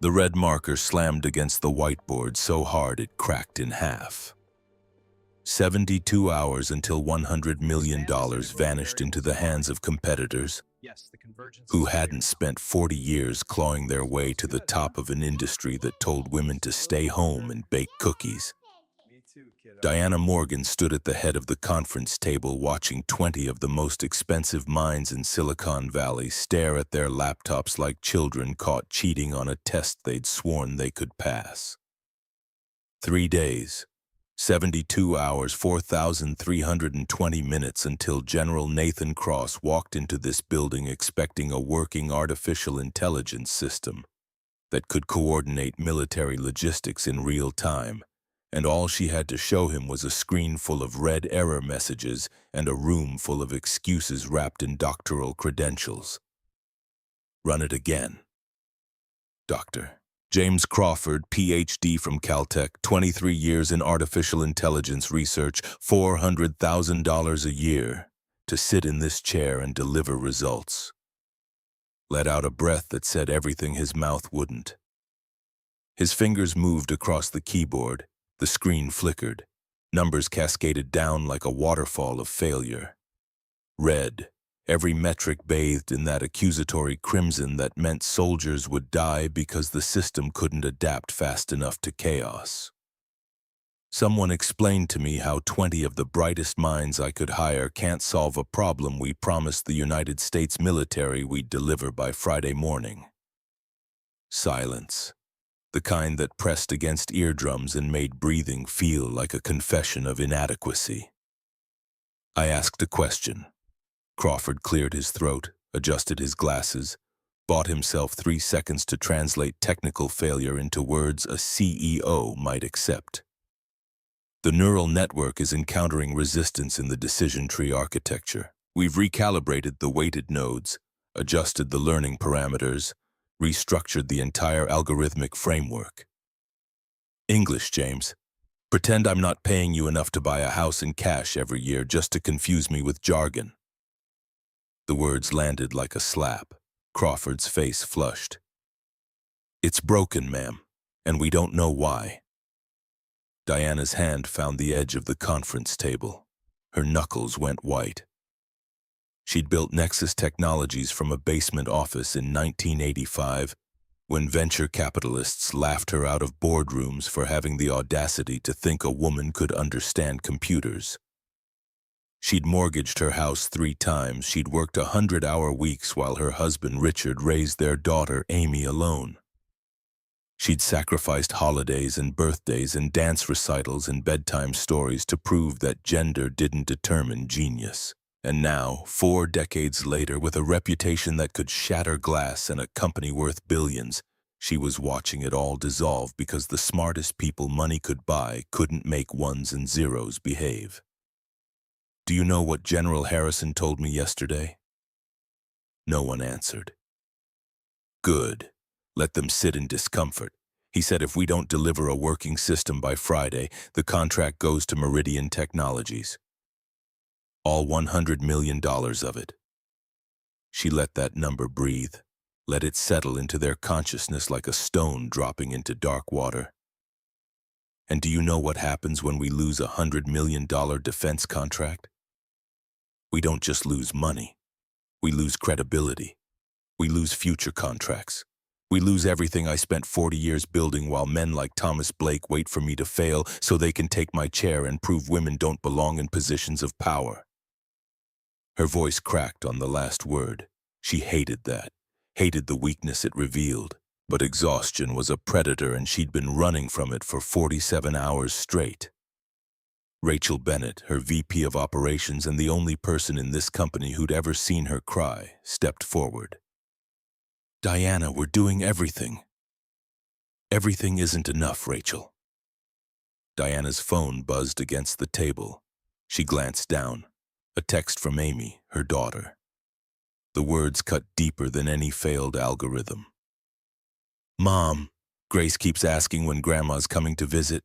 The red marker slammed against the whiteboard so hard it cracked in half. 72 hours until $100 million vanished into the hands of competitors who hadn't spent 40 years clawing their way to the top of an industry that told women to stay home and bake cookies. Diana Morgan stood at the head of the conference table watching 20 of the most expensive minds in Silicon Valley stare at their laptops like children caught cheating on a test they'd sworn they could pass. 3 days, 72 hours, 4,320 minutes until General Nathan Cross walked into this building expecting a working artificial intelligence system that could coordinate military logistics in real time. And all she had to show him was a screen full of red error messages and a room full of excuses wrapped in doctoral credentials. Run it again. Dr. James Crawford, Ph.D. from Caltech, 23 years in artificial intelligence research, $400,000 a year, to sit in this chair and deliver results. Let out a breath that said everything his mouth wouldn't. His fingers moved across the keyboard. The screen flickered. Numbers cascaded down like a waterfall of failure. Red, every metric bathed in that accusatory crimson that meant soldiers would die because the system couldn't adapt fast enough to chaos. Someone explained to me how 20 of the brightest minds I could hire can't solve a problem we promised the United States military we'd deliver by Friday morning. Silence. The kind that pressed against eardrums and made breathing feel like a confession of inadequacy. I asked a question. Crawford cleared his throat, adjusted his glasses, bought himself 3 seconds to translate technical failure into words a CEO might accept. The neural network is encountering resistance in the decision tree architecture. We've recalibrated the weighted nodes, adjusted the learning parameters, restructured the entire algorithmic framework. English, James. Pretend I'm not paying you enough to buy a house in cash every year just to confuse me with jargon. The words landed like a slap. Crawford's face flushed. It's broken, ma'am, and we don't know why. Diana's hand found the edge of the conference table. Her knuckles went white. She'd built Nexus Technologies from a basement office in 1985 when venture capitalists laughed her out of boardrooms for having the audacity to think a woman could understand computers. She'd mortgaged her house 3 times. She'd worked 100-hour weeks while her husband Richard raised their daughter Amy alone. She'd sacrificed holidays and birthdays and dance recitals and bedtime stories to prove that gender didn't determine genius. And now, 4 decades later, with a reputation that could shatter glass and a company worth billions, she was watching it all dissolve because the smartest people money could buy couldn't make ones and zeros behave. Do you know what General Harrison told me yesterday? No one answered. Good. Let them sit in discomfort. He said if we don't deliver a working system by Friday, the contract goes to Meridian Technologies. All $100 million of it. She let that number breathe, let it settle into their consciousness like a stone dropping into dark water. And do you know what happens when we lose a $100 million defense contract? We don't just lose money. We lose credibility. We lose future contracts. We lose everything I spent 40 years building while men like Thomas Blake wait for me to fail so they can take my chair and prove women don't belong in positions of power. Her voice cracked on the last word. She hated that, hated the weakness it revealed. But exhaustion was a predator and she'd been running from it for 47 hours straight. Rachel Bennett, her VP of operations and the only person in this company who'd ever seen her cry, stepped forward. Diana, we're doing everything. Everything isn't enough, Rachel. Diana's phone buzzed against the table. She glanced down. A text from Amy, her daughter. The words cut deeper than any failed algorithm. Mom, Grace keeps asking when Grandma's coming to visit.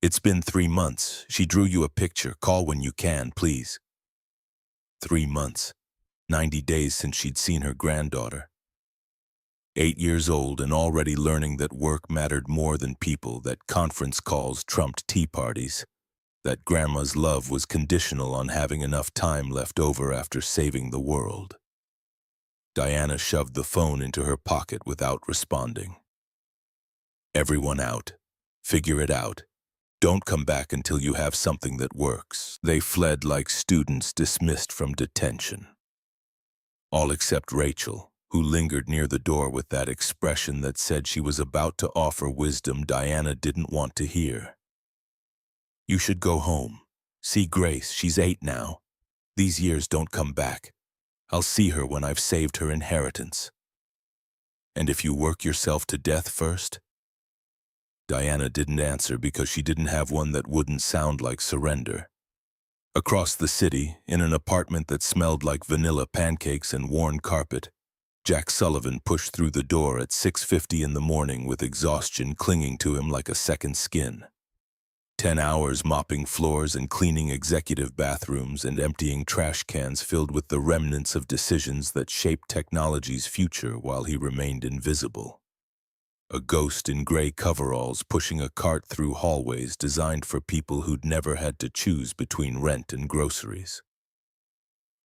It's been 3 months. She drew you a picture. Call when you can, please. 3 months. 90 days since she'd seen her granddaughter. 8 years old and already learning that work mattered more than people, that conference calls trumped tea parties, that grandma's love was conditional on having enough time left over after saving the world. Diana shoved the phone into her pocket without responding. Everyone out. Figure it out. Don't come back until you have something that works. They fled like students dismissed from detention. All except Rachel, who lingered near the door with that expression that said she was about to offer wisdom Diana didn't want to hear. You should go home. See Grace, she's 8 now. These years don't come back. I'll see her when I've saved her inheritance. And if you work yourself to death first? Diana didn't answer because she didn't have one that wouldn't sound like surrender. Across the city, in an apartment that smelled like vanilla pancakes and worn carpet, Jack Sullivan pushed through the door at 6:50 in the morning with exhaustion clinging to him like a second skin. 10 hours mopping floors and cleaning executive bathrooms and emptying trash cans filled with the remnants of decisions that shaped technology's future while he remained invisible. A ghost in gray coveralls pushing a cart through hallways designed for people who'd never had to choose between rent and groceries.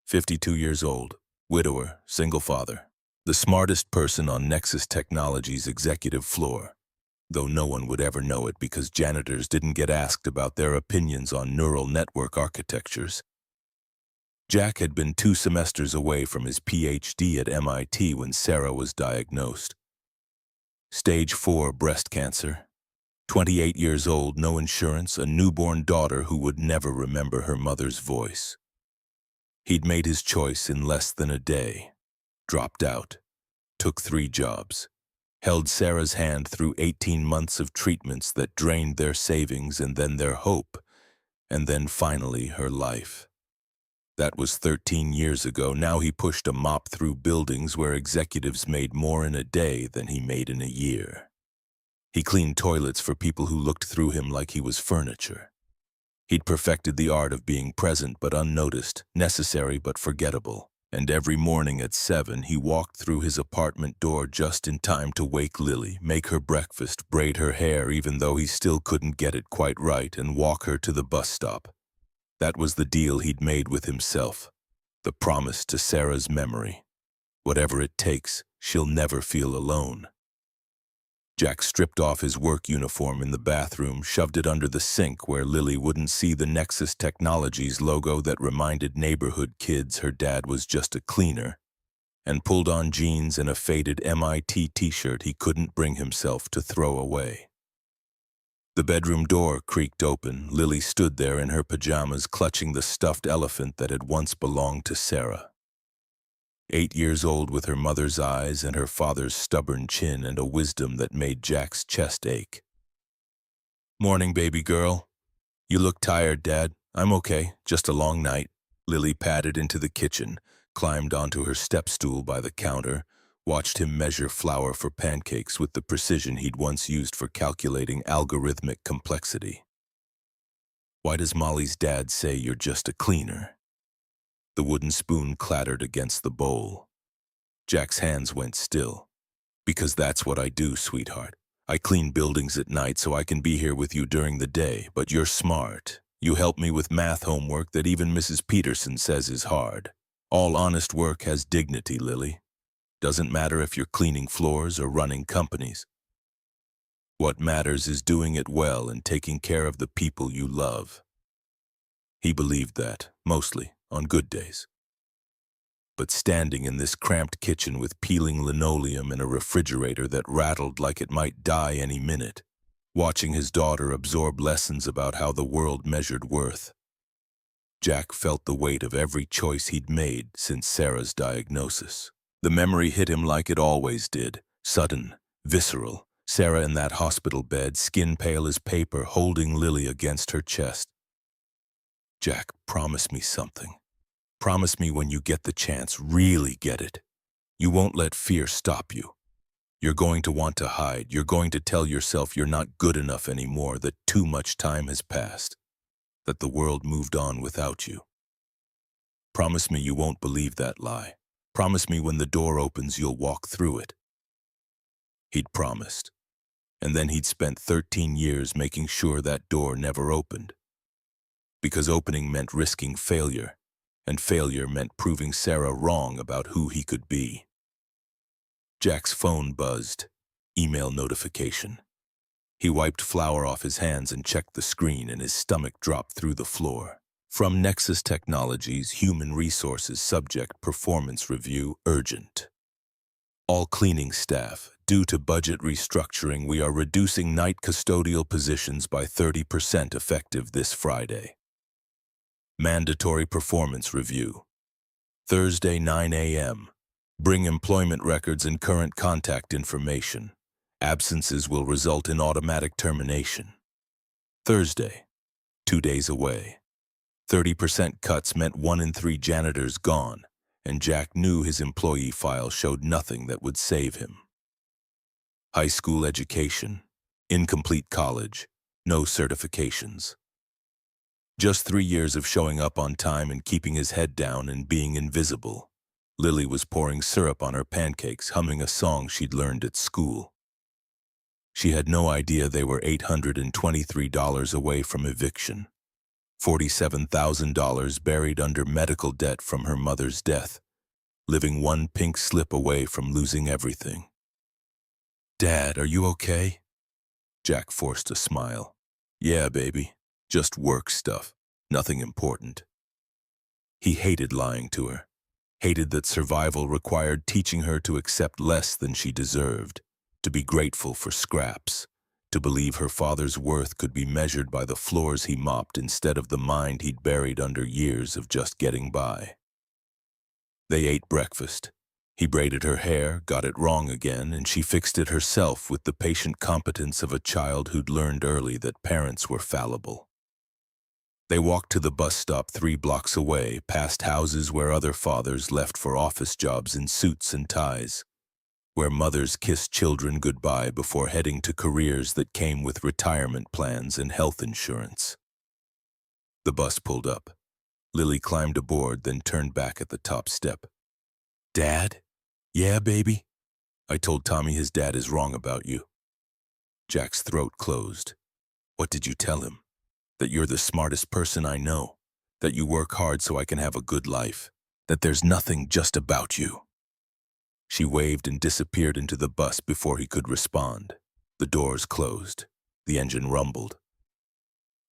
52 years old, widower, single father, the smartest person on Nexus Technology's executive floor, though no one would ever know it because janitors didn't get asked about their opinions on neural network architectures. Jack had been 2 semesters away from his PhD at MIT when Sarah was diagnosed. Stage 4 breast cancer. 28 years old, no insurance, a newborn daughter who would never remember her mother's voice. He'd made his choice in less than a day. Dropped out. Took 3 jobs. Held Sarah's hand through 18 months of treatments that drained their savings and then their hope, and then finally her life. That was 13 years ago. Now he pushed a mop through buildings where executives made more in a day than he made in a year. He cleaned toilets for people who looked through him like he was furniture. He'd perfected the art of being present but unnoticed, necessary but forgettable. And every morning at 7, he walked through his apartment door just in time to wake Lily, make her breakfast, braid her hair even though he still couldn't get it quite right, and walk her to the bus stop. That was the deal he'd made with himself, the promise to Sarah's memory. Whatever it takes, she'll never feel alone. Jack stripped off his work uniform in the bathroom, shoved it under the sink where Lily wouldn't see the Nexus Technologies logo that reminded neighborhood kids her dad was just a cleaner, and pulled on jeans and a faded MIT t-shirt he couldn't bring himself to throw away. The bedroom door creaked open. Lily stood there in her pajamas, clutching the stuffed elephant that had once belonged to Sarah. 8 years old, with her mother's eyes and her father's stubborn chin and a wisdom that made Jack's chest ache. "Morning, baby girl. You look tired, Dad. I'm okay, just a long night." Lily padded into the kitchen, climbed onto her step stool by the counter, watched him measure flour for pancakes with the precision he'd once used for calculating algorithmic complexity. "Why does Molly's dad say you're just a cleaner?" The wooden spoon clattered against the bowl. Jack's hands went still. "Because that's what I do, sweetheart. I clean buildings at night so I can be here with you during the day, but you're smart. You help me with math homework that even Mrs. Peterson says is hard. All honest work has dignity, Lily. Doesn't matter if you're cleaning floors or running companies. What matters is doing it well and taking care of the people you love." He believed that, mostly, on good days. But standing in this cramped kitchen with peeling linoleum and a refrigerator that rattled like it might die any minute, watching his daughter absorb lessons about how the world measured worth, Jack felt the weight of every choice he'd made since Sarah's diagnosis. The memory hit him like it always did, sudden, visceral. Sarah in that hospital bed, skin pale as paper, holding Lily against her chest. "Jack, promise me something. Promise me when you get the chance, really get it. You won't let fear stop you. You're going to want to hide. You're going to tell yourself you're not good enough anymore, that too much time has passed, that the world moved on without you. Promise me you won't believe that lie. Promise me when the door opens you'll walk through it. he'd promised. And then he'd spent 13 years making sure that door never opened. Because opening meant risking failure, and failure meant proving Sarah wrong about who he could be. Jack's phone buzzed. Email notification. He wiped flour off his hands and checked the screen, and his stomach dropped through the floor. From Nexus Technologies, Human Resources Subject Performance Review Urgent. All cleaning staff, due to budget restructuring, we are reducing night custodial positions by 30% effective this Friday. Mandatory performance review. Thursday, 9 a.m. Bring employment records and current contact information. Absences will result in automatic termination. Thursday, 2 days away. 30% cuts meant 1 in 3 janitors gone, and Jack knew his employee file showed nothing that would save him. High school education, incomplete college, no certifications. Just 3 years of showing up on time and keeping his head down and being invisible. Lily was pouring syrup on her pancakes, humming a song she'd learned at school. She had no idea they were $823 away from eviction. $47,000 buried under medical debt from her mother's death, living one pink slip away from losing everything. "Dad, are you okay?" Jack forced a smile. "Yeah, baby. Just work stuff. Nothing important." He hated lying to her. Hated that survival required teaching her to accept less than she deserved, to be grateful for scraps, to believe her father's worth could be measured by the floors he mopped instead of the mind he'd buried under years of just getting by. They ate breakfast. He braided her hair, got it wrong again, and she fixed it herself with the patient competence of a child who'd learned early that parents were fallible. They walked to the bus stop 3 blocks away, past houses where other fathers left for office jobs in suits and ties, where mothers kissed children goodbye before heading to careers that came with retirement plans and health insurance. The bus pulled up. Lily climbed aboard, then turned back at the top step. "Dad? Yeah, baby? I told Tommy his dad is wrong about you." Jack's throat closed. "What did you tell him? That you're the smartest person I know, that you work hard so I can have a good life, that there's nothing just about you." She waved and disappeared into the bus before he could respond. The doors closed. The engine rumbled.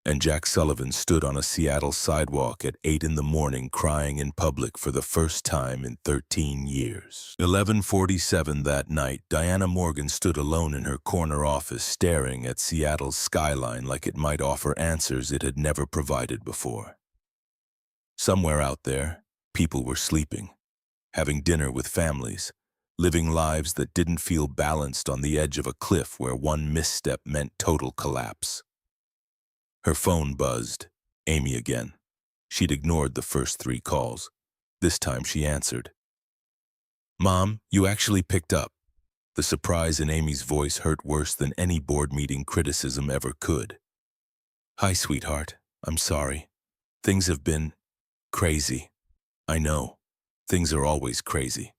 And Jack Sullivan stood on a Seattle sidewalk at 8 in the morning crying in public for the first time in 13 years. 11:47 that night, Diana Morgan stood alone in her corner office staring at Seattle's skyline like it might offer answers it had never provided before. Somewhere out there, people were sleeping, having dinner with families, living lives that didn't feel balanced on the edge of a cliff where one misstep meant total collapse. Her phone buzzed. Amy again. She'd ignored the first 3 calls. This time she answered. "Mom, you actually picked up." The surprise in Amy's voice hurt worse than any board meeting criticism ever could. "Hi, sweetheart. I'm sorry. Things have been crazy." "I know. Things are always crazy."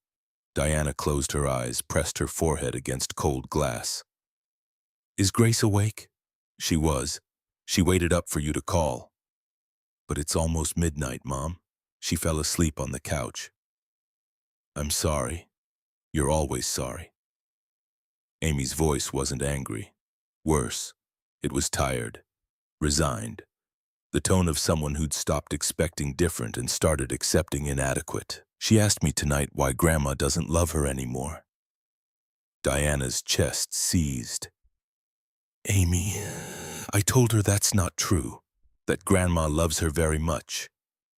Diana closed her eyes, pressed her forehead against cold glass. "Is Grace awake?" "She was. She waited up for you to call." "But it's almost midnight, Mom. She fell asleep on the couch." "I'm sorry. You're always sorry." Amy's voice wasn't angry. Worse, it was tired, resigned, the tone of someone who'd stopped expecting different and started accepting inadequate. "She asked me tonight why Grandma doesn't love her anymore." Diana's chest seized. "Amy, I told her that's not true, that Grandma loves her very much,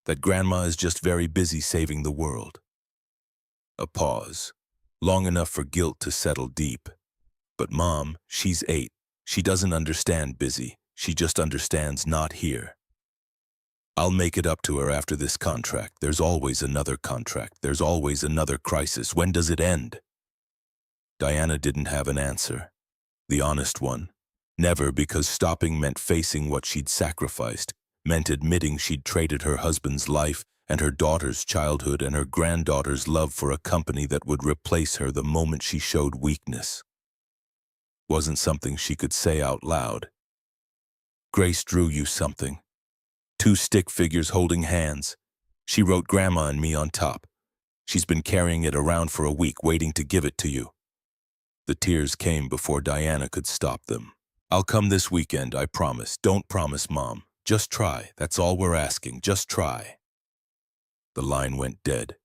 that Grandma is just very busy saving the world." A pause, long enough for guilt to settle deep. "But Mom, she's 8. She doesn't understand busy. She just understands not here." "I'll make it up to her after this contract. There's always another contract. There's always another crisis. When does it end?" Diana didn't have an answer. The honest one. Never, because stopping meant facing what she'd sacrificed, meant admitting she'd traded her husband's life and her daughter's childhood and her granddaughter's love for a company that would replace her the moment she showed weakness. Wasn't something she could say out loud. Grace drew you something. Two stick figures holding hands. She wrote Grandma and me on top. She's been carrying it around for a week, waiting to give it to you. The tears came before Diana could stop them. I'll come this weekend, I promise. Don't promise, Mom. Just try. That's all we're asking. Just try. The line went dead.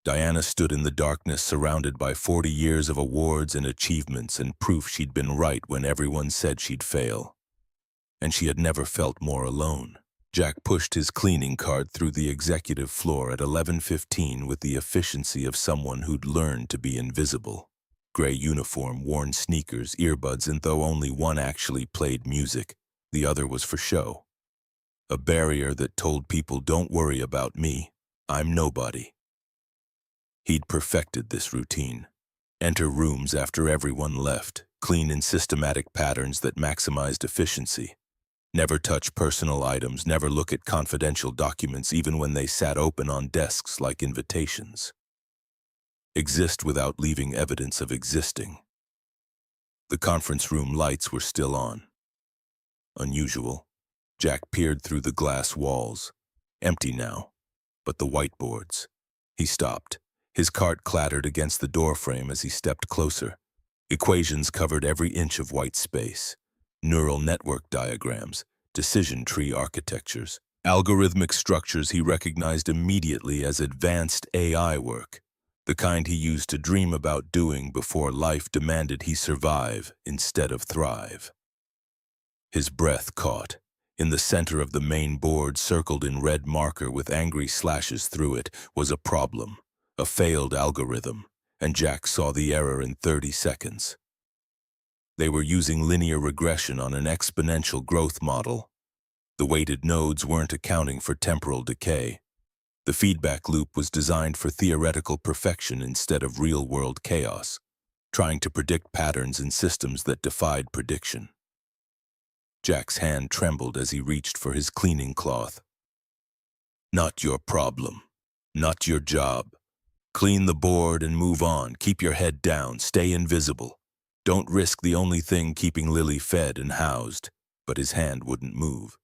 Diana stood in the darkness, surrounded by 40 years of awards and achievements and proof she'd been right when everyone said she'd fail. And she had never felt more alone. Jack pushed his cleaning cart through the executive floor at 11:15 with the efficiency of someone who'd learned to be invisible. Gray uniform, worn sneakers, earbuds, and though only one actually played music, the other was for show. A barrier that told people, don't worry about me, I'm nobody. He'd perfected this routine. Enter rooms after everyone left, clean in systematic patterns that maximized efficiency. Never touch personal items, never look at confidential documents even when they sat open on desks like invitations. Exist without leaving evidence of existing. The conference room lights were still on. Unusual. Jack peered through the glass walls. Empty now, but the whiteboards. He stopped. His cart clattered against the doorframe as he stepped closer. Equations covered every inch of white space. Neural network diagrams, decision tree architectures, algorithmic structures he recognized immediately as advanced AI work, the kind he used to dream about doing before life demanded he survive instead of thrive. His breath caught. In the center of the main board, circled in red marker with angry slashes through it, was a problem, a failed algorithm, and Jack saw the error in 30 seconds. They were using linear regression on an exponential growth model. The weighted nodes weren't accounting for temporal decay. The feedback loop was designed for theoretical perfection instead of real-world chaos, trying to predict patterns in systems that defied prediction. Jack's hand trembled as he reached for his cleaning cloth. Not your problem. Not your job. Clean the board and move on. Keep your head down. Stay invisible. Don't risk the only thing keeping Lily fed and housed. But his hand wouldn't move.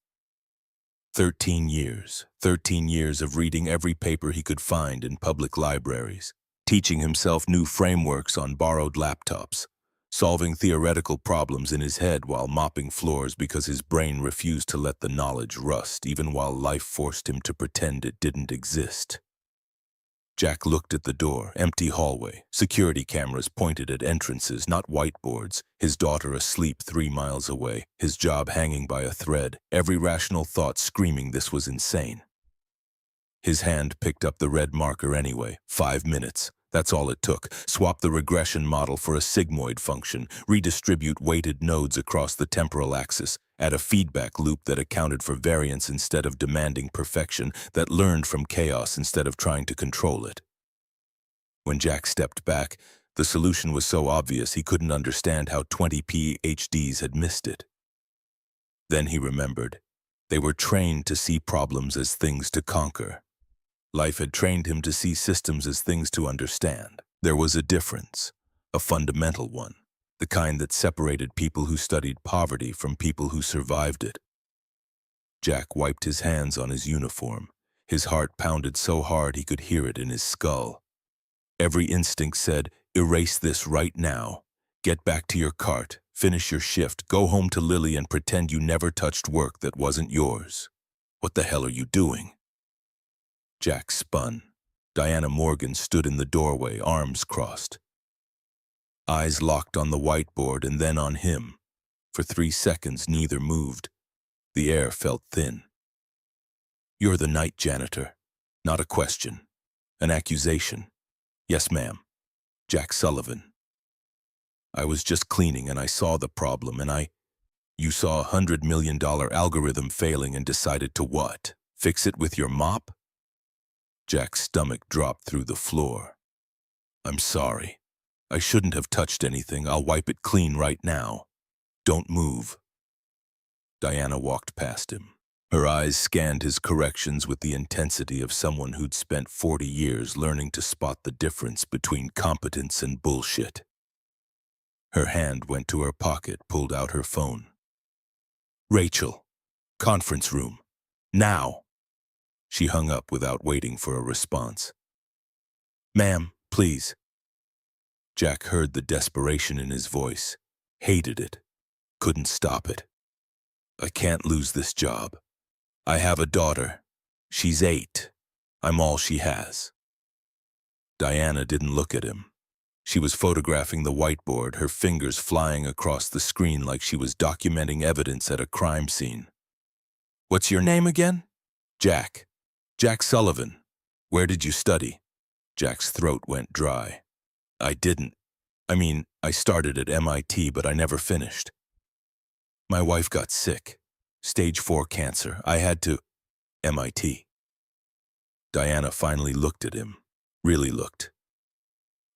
13 years of reading every paper he could find in public libraries, teaching himself new frameworks on borrowed laptops, solving theoretical problems in his head while mopping floors because his brain refused to let the knowledge rust, even while life forced him to pretend it didn't exist. Jack looked at the door, empty hallway, security cameras pointed at entrances, not whiteboards, his daughter asleep 3 miles away, his job hanging by a thread, every rational thought screaming this was insane. His hand picked up the red marker anyway. 5 minutes. That's all it took. Swap the regression model for a sigmoid function, redistribute weighted nodes across the temporal axis, add a feedback loop that accounted for variance instead of demanding perfection, that learned from chaos instead of trying to control it. When Jack stepped back, the solution was so obvious he couldn't understand how 20 PhDs had missed it. Then he remembered. They were trained to see problems as things to conquer. Life had trained him to see systems as things to understand. There was a difference, a fundamental one, the kind that separated people who studied poverty from people who survived it. Jack wiped his hands on his uniform. His heart pounded so hard he could hear it in his skull. Every instinct said, erase this right now. Get back to your cart, finish your shift, go home to Lily and pretend you never touched work that wasn't yours. What the hell are you doing? Jack spun. Diana Morgan stood in the doorway, arms crossed. Eyes locked on the whiteboard and then on him. For 3 seconds, neither moved. The air felt thin. You're the night janitor. Not a question. An accusation. Yes, ma'am. Jack Sullivan. I was just cleaning and I saw the problem and You saw $100 million algorithm failing and decided to what? Fix it with your mop? Jack's stomach dropped through the floor. I'm sorry. I shouldn't have touched anything. I'll wipe it clean right now. Don't move. Diana walked past him. Her eyes scanned his corrections with the intensity of someone who'd spent 40 years learning to spot the difference between competence and bullshit. Her hand went to her pocket, pulled out her phone. Rachel, conference room. Now. She hung up without waiting for a response. Ma'am, please. Jack heard the desperation in his voice, hated it, couldn't stop it. I can't lose this job. I have a daughter. She's 8. I'm all she has. Diana didn't look at him. She was photographing the whiteboard, her fingers flying across the screen like she was documenting evidence at a crime scene. What's your name again? Jack. Jack Sullivan. Where did you study? Jack's throat went dry. I didn't. I started at MIT, but I never finished. My wife got sick. Stage 4 cancer. I had to... MIT. Diana finally looked at him. Really looked.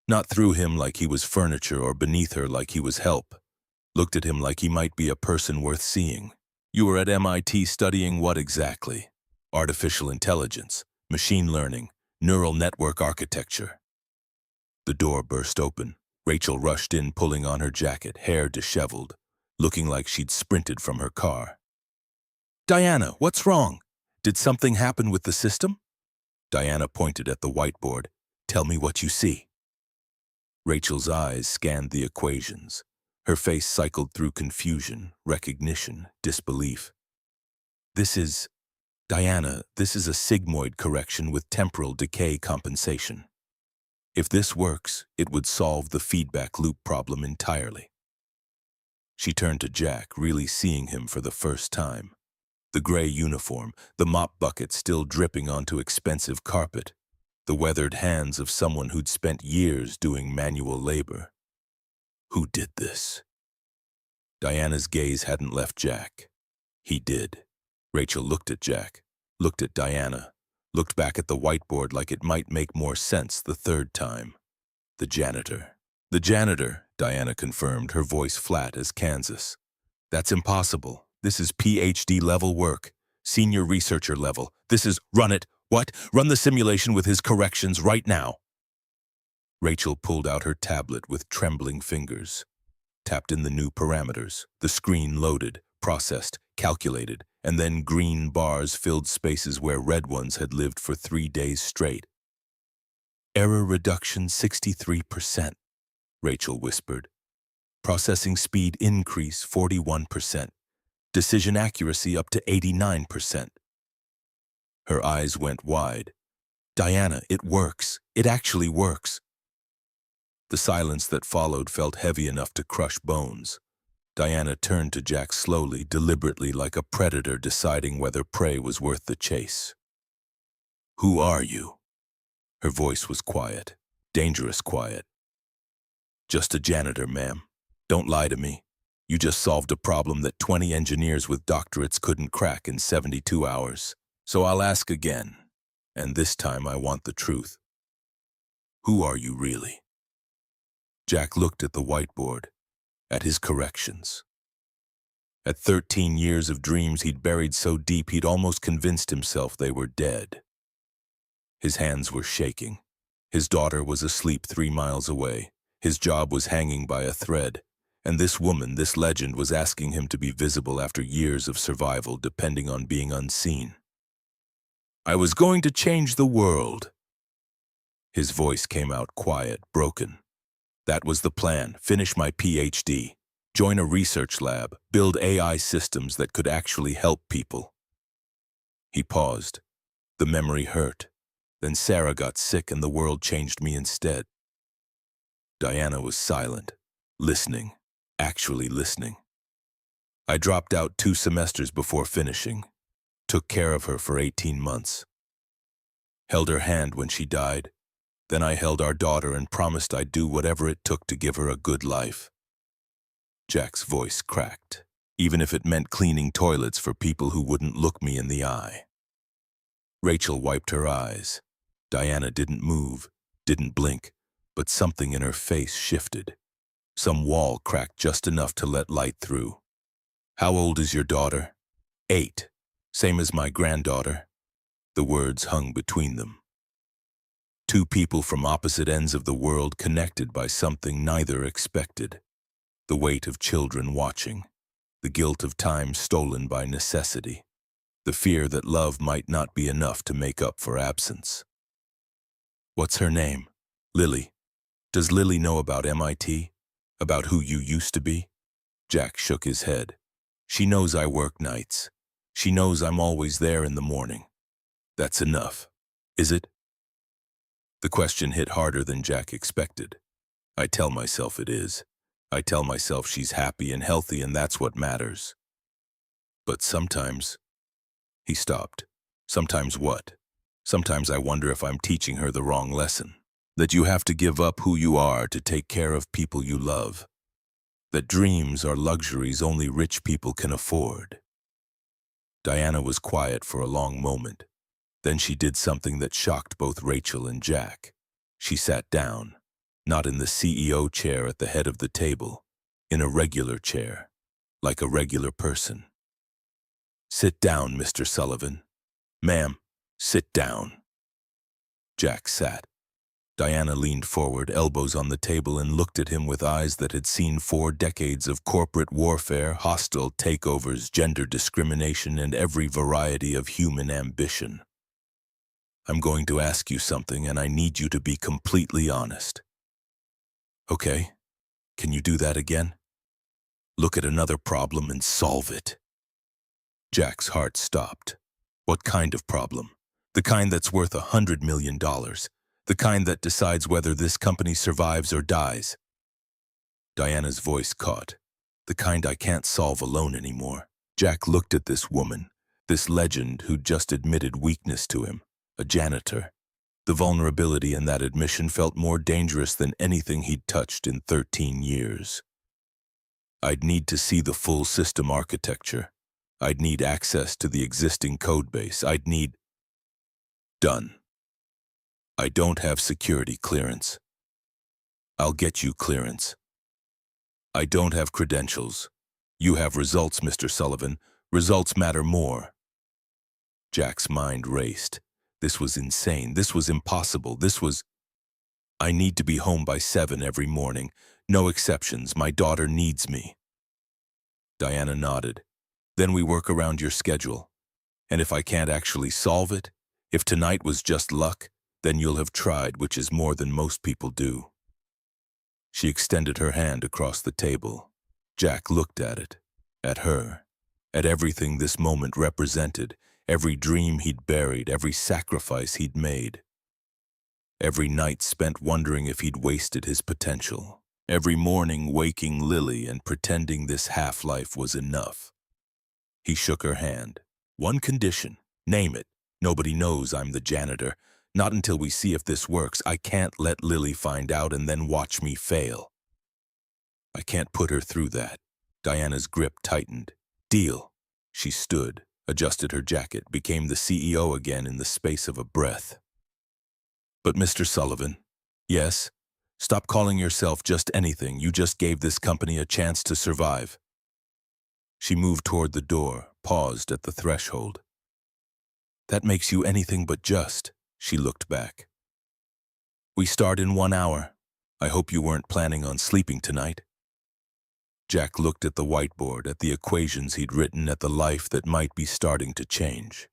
Not through him like he was furniture or beneath her like he was help. Looked at him like he might be a person worth seeing. You were at MIT studying what exactly? Artificial intelligence, machine learning, neural network architecture. The door burst open. Rachel rushed in, pulling on her jacket, hair disheveled, looking like she'd sprinted from her car. Diana, what's wrong? Did something happen with the system? Diana pointed at the whiteboard. Tell me what you see. Rachel's eyes scanned the equations. Her face cycled through confusion, recognition, disbelief. Diana, this is a sigmoid correction with temporal decay compensation. If this works, it would solve the feedback loop problem entirely. She turned to Jack, really seeing him for the first time. The gray uniform, the mop bucket still dripping onto expensive carpet, the weathered hands of someone who'd spent years doing manual labor. Who did this? Diana's gaze hadn't left Jack. He did. Rachel looked at Jack, looked at Diana, looked back at the whiteboard like it might make more sense the third time. The janitor. The janitor, Diana confirmed, her voice flat as Kansas. That's impossible. This is PhD level work. Senior researcher level. This is run it. What? Run the simulation with his corrections right now. Rachel pulled out her tablet with trembling fingers, tapped in the new parameters. The screen loaded, processed, calculated, and then green bars filled spaces where red ones had lived for 3 days straight. Error reduction 63%, Rachel whispered. Processing speed increase 41%. Decision accuracy up to 89%. Her eyes went wide. Diana, it works. It actually works. The silence that followed felt heavy enough to crush bones. Diana turned to Jack slowly, deliberately, like a predator deciding whether prey was worth the chase. Who are you? Her voice was quiet, dangerous quiet. Just a janitor, ma'am. Don't lie to me. You just solved a problem that 20 engineers with doctorates couldn't crack in 72 hours. So I'll ask again, and this time I want the truth. Who are you really? Jack looked at the whiteboard, at his corrections. At 13 years of dreams he'd buried so deep he'd almost convinced himself they were dead. His hands were shaking. His daughter was asleep 3 miles away. His job was hanging by a thread. And this woman, this legend, was asking him to be visible after years of survival depending on being unseen. I was going to change the world. His voice came out quiet, broken. That was the plan. Finish my PhD. Join a research lab. Build AI systems that could actually help people. He paused. The memory hurt. Then Sarah got sick and the world changed me instead. Diana was silent, listening, actually listening. I dropped out 2 semesters before finishing. Took care of her for 18 months. Held her hand when she died. Then I held our daughter and promised I'd do whatever it took to give her a good life. Jack's voice cracked, even if it meant cleaning toilets for people who wouldn't look me in the eye. Rachel wiped her eyes. Diana didn't move, didn't blink, but something in her face shifted. Some wall cracked just enough to let light through. How old is your daughter? 8. Same as my granddaughter. The words hung between them. 2 people from opposite ends of the world connected by something neither expected. The weight of children watching, the guilt of time stolen by necessity, the fear that love might not be enough to make up for absence. What's her name? Lily. Does Lily know about MIT? About who you used to be? Jack shook his head. She knows I work nights. She knows I'm always there in the morning. That's enough. Is it? The question hit harder than Jack expected. I tell myself it is. I tell myself she's happy and healthy and that's what matters. But sometimes... He stopped. Sometimes what? Sometimes I wonder if I'm teaching her the wrong lesson. That you have to give up who you are to take care of people you love. That dreams are luxuries only rich people can afford. Diana was quiet for a long moment. Then she did something that shocked both Rachel and Jack. She sat down, not in the CEO chair at the head of the table, in a regular chair, like a regular person. Sit down, Mr. Sullivan. Ma'am, sit down. Jack sat. Diana leaned forward, elbows on the table, and looked at him with eyes that had seen 4 decades of corporate warfare, hostile takeovers, gender discrimination, and every variety of human ambition. I'm going to ask you something, and I need you to be completely honest. Okay, can you do that again? Look at another problem and solve it. Jack's heart stopped. What kind of problem? The kind that's worth $100 million. The kind that decides whether this company survives or dies. Diana's voice caught. The kind I can't solve alone anymore. Jack looked at this woman, this legend who'd just admitted weakness to him, a janitor. The vulnerability in that admission felt more dangerous than anything he'd touched in 13 years. I'd need to see the full system architecture. I'd need access to the existing codebase. I'd need... Done. I don't have security clearance. I'll get you clearance. I don't have credentials. You have results, Mr. Sullivan. Results matter more. Jack's mind raced. This was insane. This was impossible. This was... I need to be home by 7 every morning. No exceptions. My daughter needs me. Diana nodded. Then we work around your schedule. And if I can't actually solve it, if tonight was just luck, then you'll have tried, which is more than most people do. She extended her hand across the table. Jack looked at it, at her, at everything this moment represented, every dream he'd buried, every sacrifice he'd made. Every night spent wondering if he'd wasted his potential. Every morning waking Lily and pretending this half-life was enough. He shook her hand. One condition. Name it. Nobody knows I'm the janitor. Not until we see if this works. I can't let Lily find out and then watch me fail. I can't put her through that. Diana's grip tightened. Deal. She stood, adjusted her jacket, became the CEO again in the space of a breath. But Mr. Sullivan, yes, stop calling yourself just anything. You just gave this company a chance to survive. She moved toward the door, paused at the threshold. That makes you anything but just. She looked back. We start in 1 hour. I hope you weren't planning on sleeping tonight. Jack looked at the whiteboard, at the equations he'd written, at the life that might be starting to change.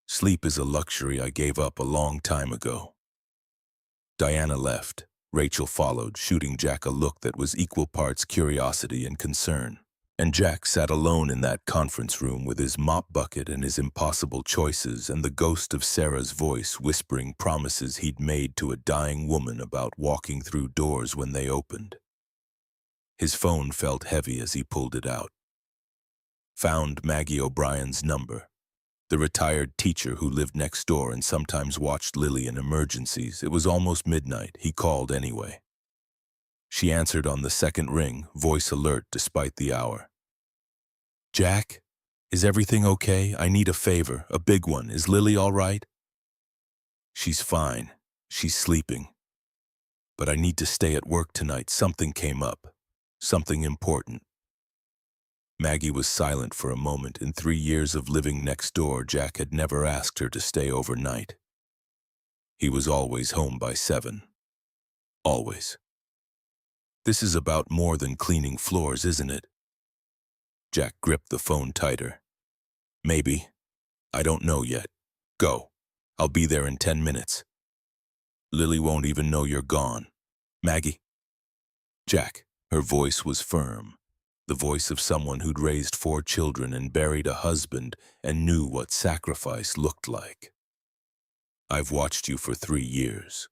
Sleep is a luxury I gave up a long time ago. Diana left. Rachel followed, shooting Jack a look that was equal parts curiosity and concern. And Jack sat alone in that conference room with his mop bucket and his impossible choices and the ghost of Sarah's voice whispering promises he'd made to a dying woman about walking through doors when they opened. His phone felt heavy as he pulled it out. Found Maggie O'Brien's number, the retired teacher who lived next door and sometimes watched Lily in emergencies. It was almost midnight. He called anyway. She answered on the second ring, voice alert despite the hour. Jack, is everything okay? I need a favor, a big one. Is Lily all right? She's fine. She's sleeping. But I need to stay at work tonight. Something came up. Something important. Maggie was silent for a moment. In 3 years of living next door, Jack had never asked her to stay overnight. He was always home by 7. Always. This is about more than cleaning floors, isn't it? Jack gripped the phone tighter. Maybe. I don't know yet. Go. I'll be there in 10 minutes. Lily won't even know you're gone. Maggie? Jack. Her voice was firm. The voice of someone who'd raised 4 children and buried a husband and knew what sacrifice looked like. I've watched you for 3 years.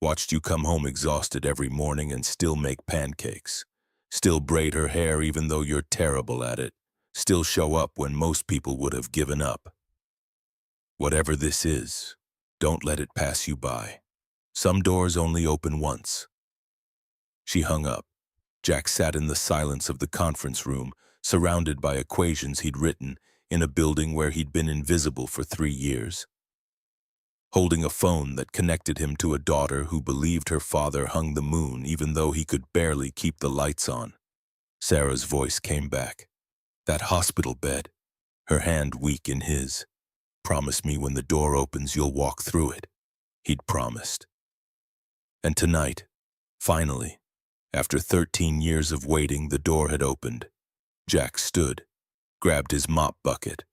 Watched you come home exhausted every morning and still make pancakes. Still braid her hair even though you're terrible at it. Still show up when most people would have given up. Whatever this is, don't let it pass you by. Some doors only open once. She hung up. Jack sat in the silence of the conference room, surrounded by equations he'd written in a building where he'd been invisible for 3 years. Holding a phone that connected him to a daughter who believed her father hung the moon even though he could barely keep the lights on. Sarah's voice came back. That hospital bed, her hand weak in his. Promise me when the door opens you'll walk through it. He'd promised. And tonight, finally, after 13 years of waiting, the door had opened. Jack stood, grabbed his mop bucket,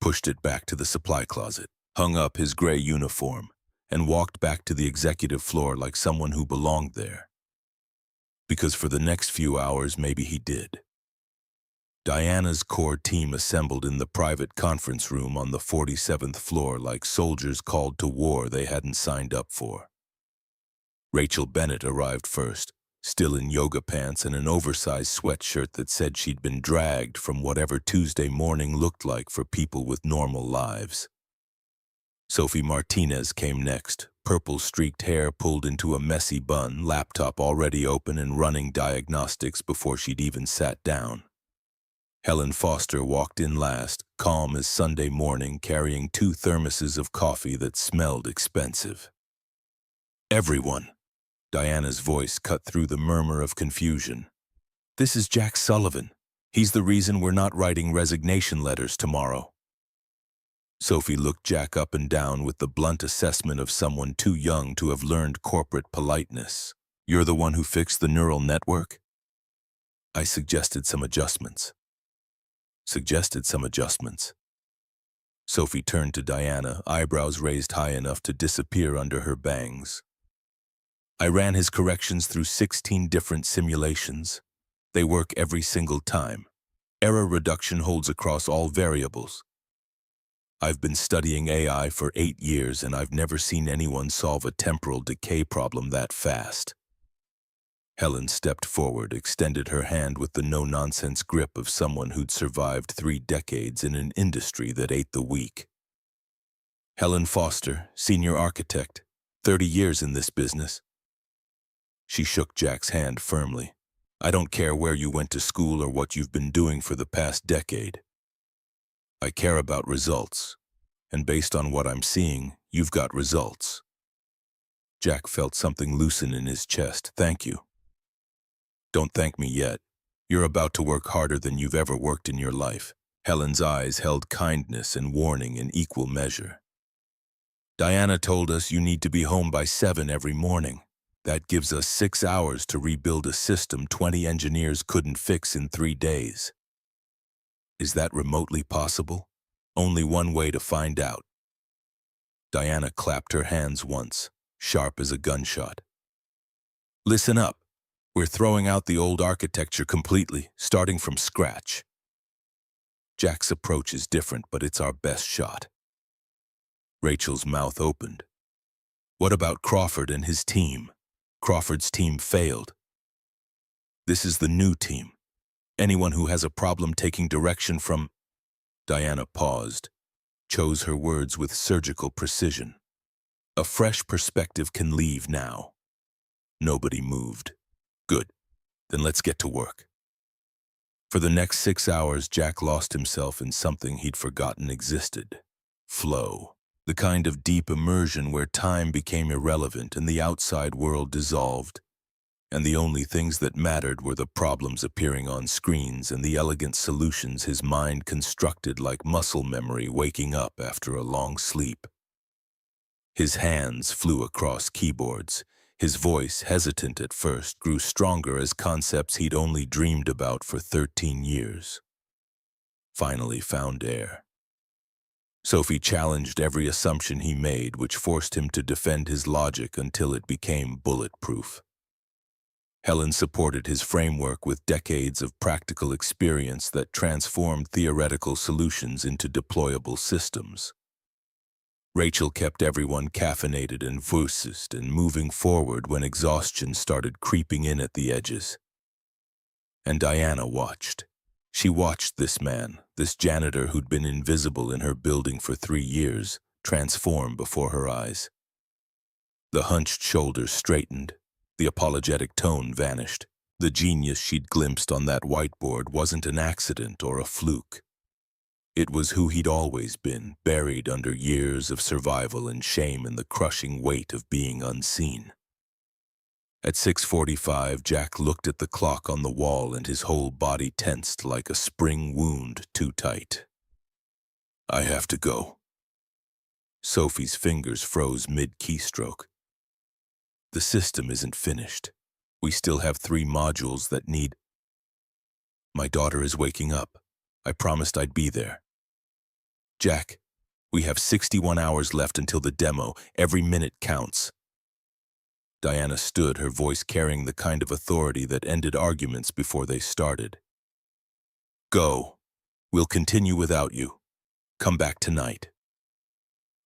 pushed it back to the supply closet, hung up his gray uniform, and walked back to the executive floor like someone who belonged there. Because for the next few hours, maybe he did. Diana's core team assembled in the private conference room on the 47th floor like soldiers called to war they hadn't signed up for. Rachel Bennett arrived first, still in yoga pants and an oversized sweatshirt that said she'd been dragged from whatever Tuesday morning looked like for people with normal lives. Sophie Martinez came next, purple-streaked hair pulled into a messy bun, laptop already open and running diagnostics before she'd even sat down. Helen Foster walked in last, calm as Sunday morning, carrying 2 thermoses of coffee that smelled expensive. Everyone. Diana's voice cut through the murmur of confusion. This is Jack Sullivan. He's the reason we're not writing resignation letters tomorrow. Sophie looked Jack up and down with the blunt assessment of someone too young to have learned corporate politeness. You're the one who fixed the neural network? I suggested some adjustments. Sophie turned to Diana, eyebrows raised high enough to disappear under her bangs. I ran his corrections through 16 different simulations. They work every single time. Error reduction holds across all variables. I've been studying AI for 8 years and I've never seen anyone solve a temporal decay problem that fast. Helen stepped forward, extended her hand with the no-nonsense grip of someone who'd survived 3 decades in an industry that ate the weak. Helen Foster, senior architect, 30 years in this business. She shook Jack's hand firmly. I don't care where you went to school or what you've been doing for the past decade. I care about results, and based on what I'm seeing, you've got results. Jack felt something loosen in his chest. Thank you. Don't thank me yet. You're about to work harder than you've ever worked in your life. Helen's eyes held kindness and warning in equal measure. Diana told us you need to be home by 7 every morning. That gives us 6 hours to rebuild a system 20 engineers couldn't fix in 3 days. Is that remotely possible? Only one way to find out. Diana clapped her hands once, sharp as a gunshot. Listen up. We're throwing out the old architecture completely, starting from scratch. Jack's approach is different, but it's our best shot. Rachel's mouth opened. What about Crawford and his team? Crawford's team failed. This is the new team. Anyone who has a problem taking direction from... Diana paused, chose her words with surgical precision. A fresh perspective can leave now. Nobody moved. Good. Then let's get to work. For the next 6 hours, Jack lost himself in something he'd forgotten existed. Flow. The kind of deep immersion where time became irrelevant and the outside world dissolved. And the only things that mattered were the problems appearing on screens and the elegant solutions his mind constructed like muscle memory waking up after a long sleep. His hands flew across keyboards. His voice, hesitant at first, grew stronger as concepts he'd only dreamed about for 13 years finally found air. Sophie challenged every assumption he made, which forced him to defend his logic until it became bulletproof. Helen supported his framework with decades of practical experience that transformed theoretical solutions into deployable systems. Rachel kept everyone caffeinated and focused and moving forward when exhaustion started creeping in at the edges. And Diana watched. She watched this man, this janitor who'd been invisible in her building for 3 years, transform before her eyes. The hunched shoulders straightened. The apologetic tone vanished. The genius she'd glimpsed on that whiteboard wasn't an accident or a fluke. It was who he'd always been, buried under years of survival and shame and the crushing weight of being unseen. At 6:45, Jack looked at the clock on the wall and his whole body tensed like a spring wound too tight. I have to go. Sophie's fingers froze mid-keystroke. The system isn't finished. We still have 3 modules that need... My daughter is waking up. I promised I'd be there. Jack, we have 61 hours left until the demo. Every minute counts. Diana stood, her voice carrying the kind of authority that ended arguments before they started. Go. We'll continue without you. Come back tonight.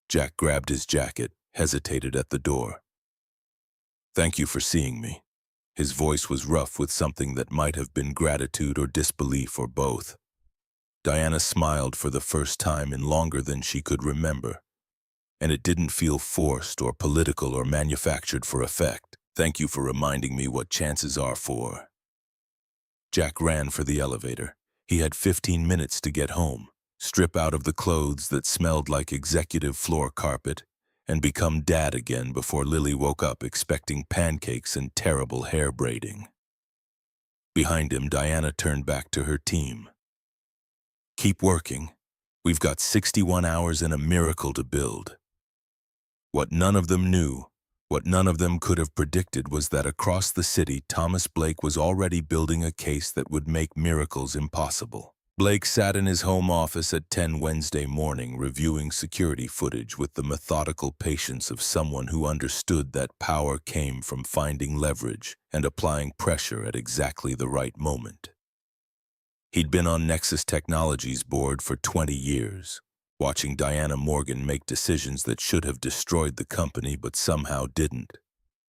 Jack grabbed his jacket, hesitated at the door. Thank you for seeing me. His voice was rough with something that might have been gratitude or disbelief or both. Diana smiled for the first time in longer than she could remember. And it didn't feel forced or political or manufactured for effect. Thank you for reminding me what chances are for. Jack ran for the elevator. He had 15 minutes to get home, strip out of the clothes that smelled like executive floor carpet, and become dad again before Lily woke up expecting pancakes and terrible hair braiding. Behind him, Diana turned back to her team. Keep working. We've got 61 hours and a miracle to build. What none of them knew, what none of them could have predicted was that across the city, Thomas Blake was already building a case that would make miracles impossible. Blake sat in his home office at 10 Wednesday morning, reviewing security footage with the methodical patience of someone who understood that power came from finding leverage and applying pressure at exactly the right moment. He'd been on Nexus Technologies' board for 20 years. Watching Diana Morgan make decisions that should have destroyed the company but somehow didn't,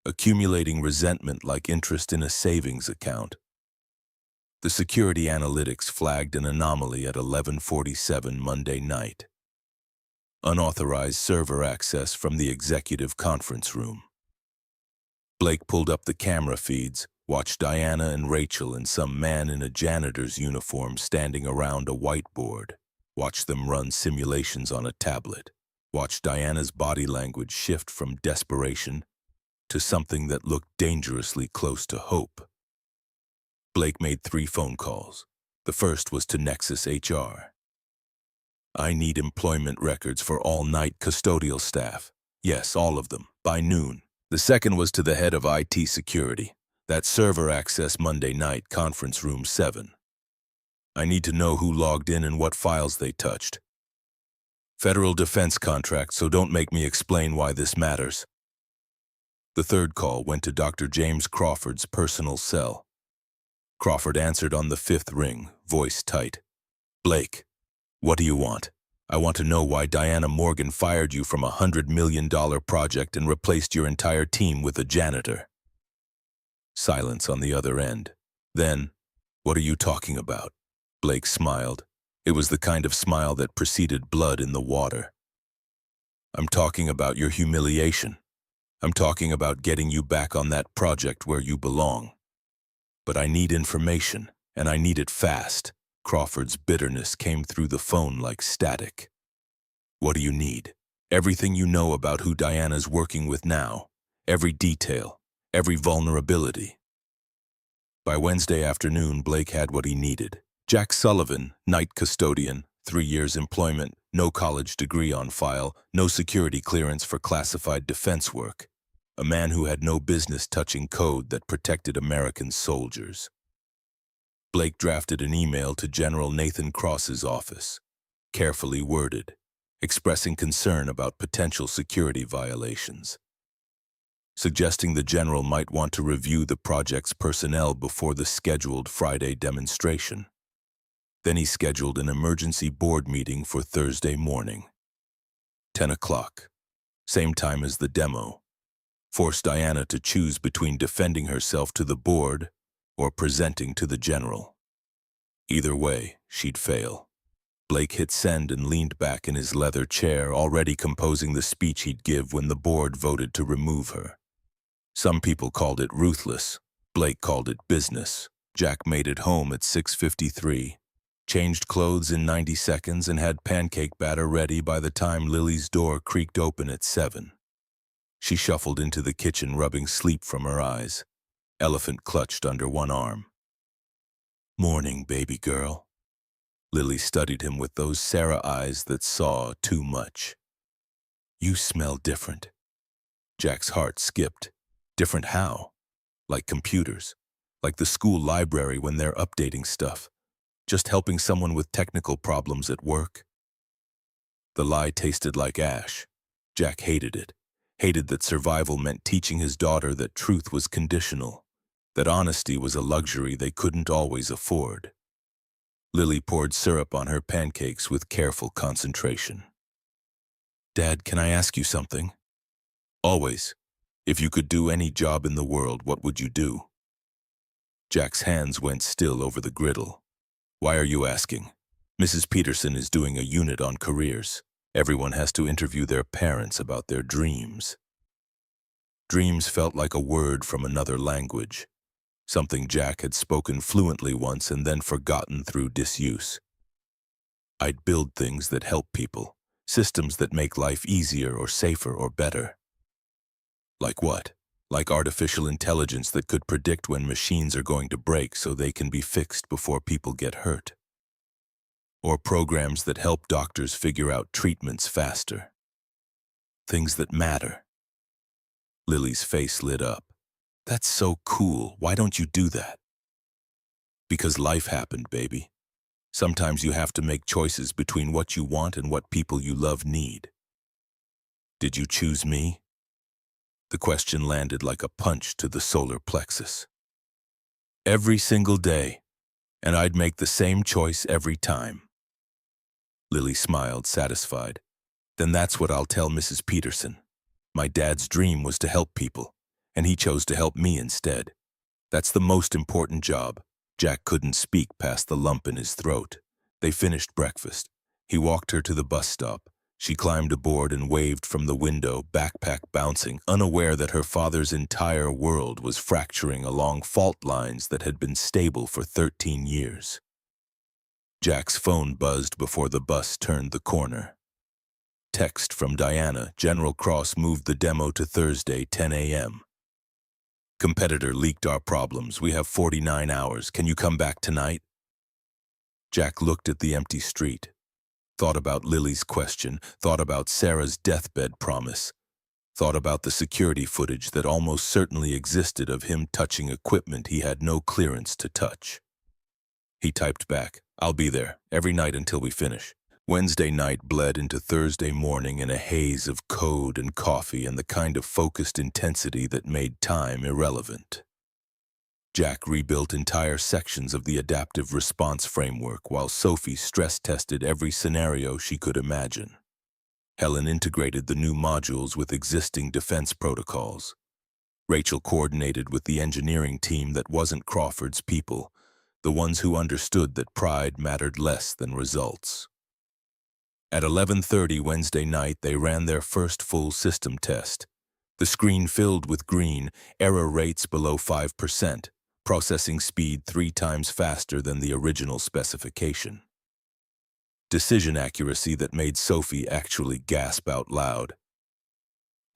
accumulating resentment like interest in a savings account. The security analytics flagged an anomaly at 11:47 Monday night. Unauthorized server access from the executive conference room. Blake pulled up the camera feeds, watched Diana and Rachel and some man in a janitor's uniform standing around a whiteboard. Watch them run simulations on a tablet. Watch Diana's body language shift from desperation to something that looked dangerously close to hope. Blake made 3 phone calls. The first was to Nexus HR. I need employment records for all night custodial staff. Yes, all of them, by noon. The second was to the head of IT security. That server access Monday night, conference room 7. I need to know who logged in and what files they touched. Federal defense contract, so don't make me explain why this matters. The third call went to Dr. James Crawford's personal cell. Crawford answered on the 5th ring, voice tight. Blake, what do you want? I want to know why Diana Morgan fired you from a $100 million project and replaced your entire team with a janitor. Silence on the other end. Then, what are you talking about? Blake smiled. It was the kind of smile that preceded blood in the water. I'm talking about your humiliation. I'm talking about getting you back on that project where you belong. But I need information, and I need it fast. Crawford's bitterness came through the phone like static. What do you need? Everything you know about who Diana's working with now. Every detail, every vulnerability. By Wednesday afternoon, Blake had what he needed. Jack Sullivan, night custodian, 3 years employment, no college degree on file, no security clearance for classified defense work. a man who had no business touching code that protected American soldiers. Blake drafted an email to General Nathan Cross's office, carefully worded, expressing concern about potential security violations, suggesting the general might want to review the project's personnel before the scheduled Friday demonstration. Then he scheduled an emergency board meeting for Thursday morning, 10 o'clock, same time as the demo, forced Diana to choose between defending herself to the board or presenting to the general. Either way, she'd fail. Blake hit send and leaned back in his leather chair, already composing the speech he'd give when the board voted to remove her. Some people called it ruthless. Blake called it business. Jack made it home at 6:53, changed clothes in 90 seconds, and had pancake batter ready by the time Lily's door creaked open at 7. She shuffled into the kitchen, rubbing sleep from her eyes, elephant clutched under one arm. "Morning, baby girl." Lily studied him with those Sarah eyes that saw too much. "You smell different." Jack's heart skipped. Different how? Like computers. Like the school library when they're updating stuff. Just helping someone with technical problems at work. The lie tasted like ash. Jack hated it. Hated that survival meant teaching his daughter that truth was conditional. That honesty was a luxury they couldn't always afford. Lily poured syrup on her pancakes with careful concentration. "Dad, can I ask you something?" "Always. If you could do any job in the world, what would you do?" Jack's hands went still over the griddle. "Why are you asking?" "Mrs. Peterson is doing a unit on careers. Everyone has to interview their parents about their dreams." Dreams felt like a word from another language. Something Jack had spoken fluently once and then forgotten through disuse. "I'd build things that help people, systems that make life easier or safer or better." "Like what?" "Like artificial intelligence that could predict when machines are going to break so they can be fixed before people get hurt. Or programs that help doctors figure out treatments faster. Things that matter." Lily's face lit up. "That's so cool. Why don't you do that?" "Because life happened, baby. Sometimes you have to make choices between what you want and what people you love need." "Did you choose me?" The question landed like a punch to the solar plexus. "Every single day, and I'd make the same choice every time." Lily smiled, satisfied. "Then that's what I'll tell Mrs. Peterson. My dad's dream was to help people, and he chose to help me instead. That's the most important job." Jack couldn't speak past the lump in his throat. They finished breakfast. He walked her to the bus stop. She climbed aboard and waved from the window, backpack bouncing, unaware that her father's entire world was fracturing along fault lines that had been stable for 13 years. Jack's phone buzzed before the bus turned the corner. Text from Diana. General Cross moved the demo to Thursday, 10 a.m. "Competitor leaked our problems. We have 49 hours. Can you come back tonight?" Jack looked at the empty street. Thought about Lily's question. Thought about Sarah's deathbed promise. Thought about the security footage that almost certainly existed of him touching equipment he had no clearance to touch. He typed back, "I'll be there, every night until we finish." Wednesday night bled into Thursday morning in a haze of code and coffee and the kind of focused intensity that made time irrelevant. Jack rebuilt entire sections of the adaptive response framework while Sophie stress-tested every scenario she could imagine. Helen integrated the new modules with existing defense protocols. Rachel coordinated with the engineering team that wasn't Crawford's people, the ones who understood that pride mattered less than results. At 11:30 Wednesday night, they ran their first full system test. The screen filled with green, error rates below 5%, processing speed 3 times faster than the original specification. Decision accuracy that made Sophie actually gasp out loud.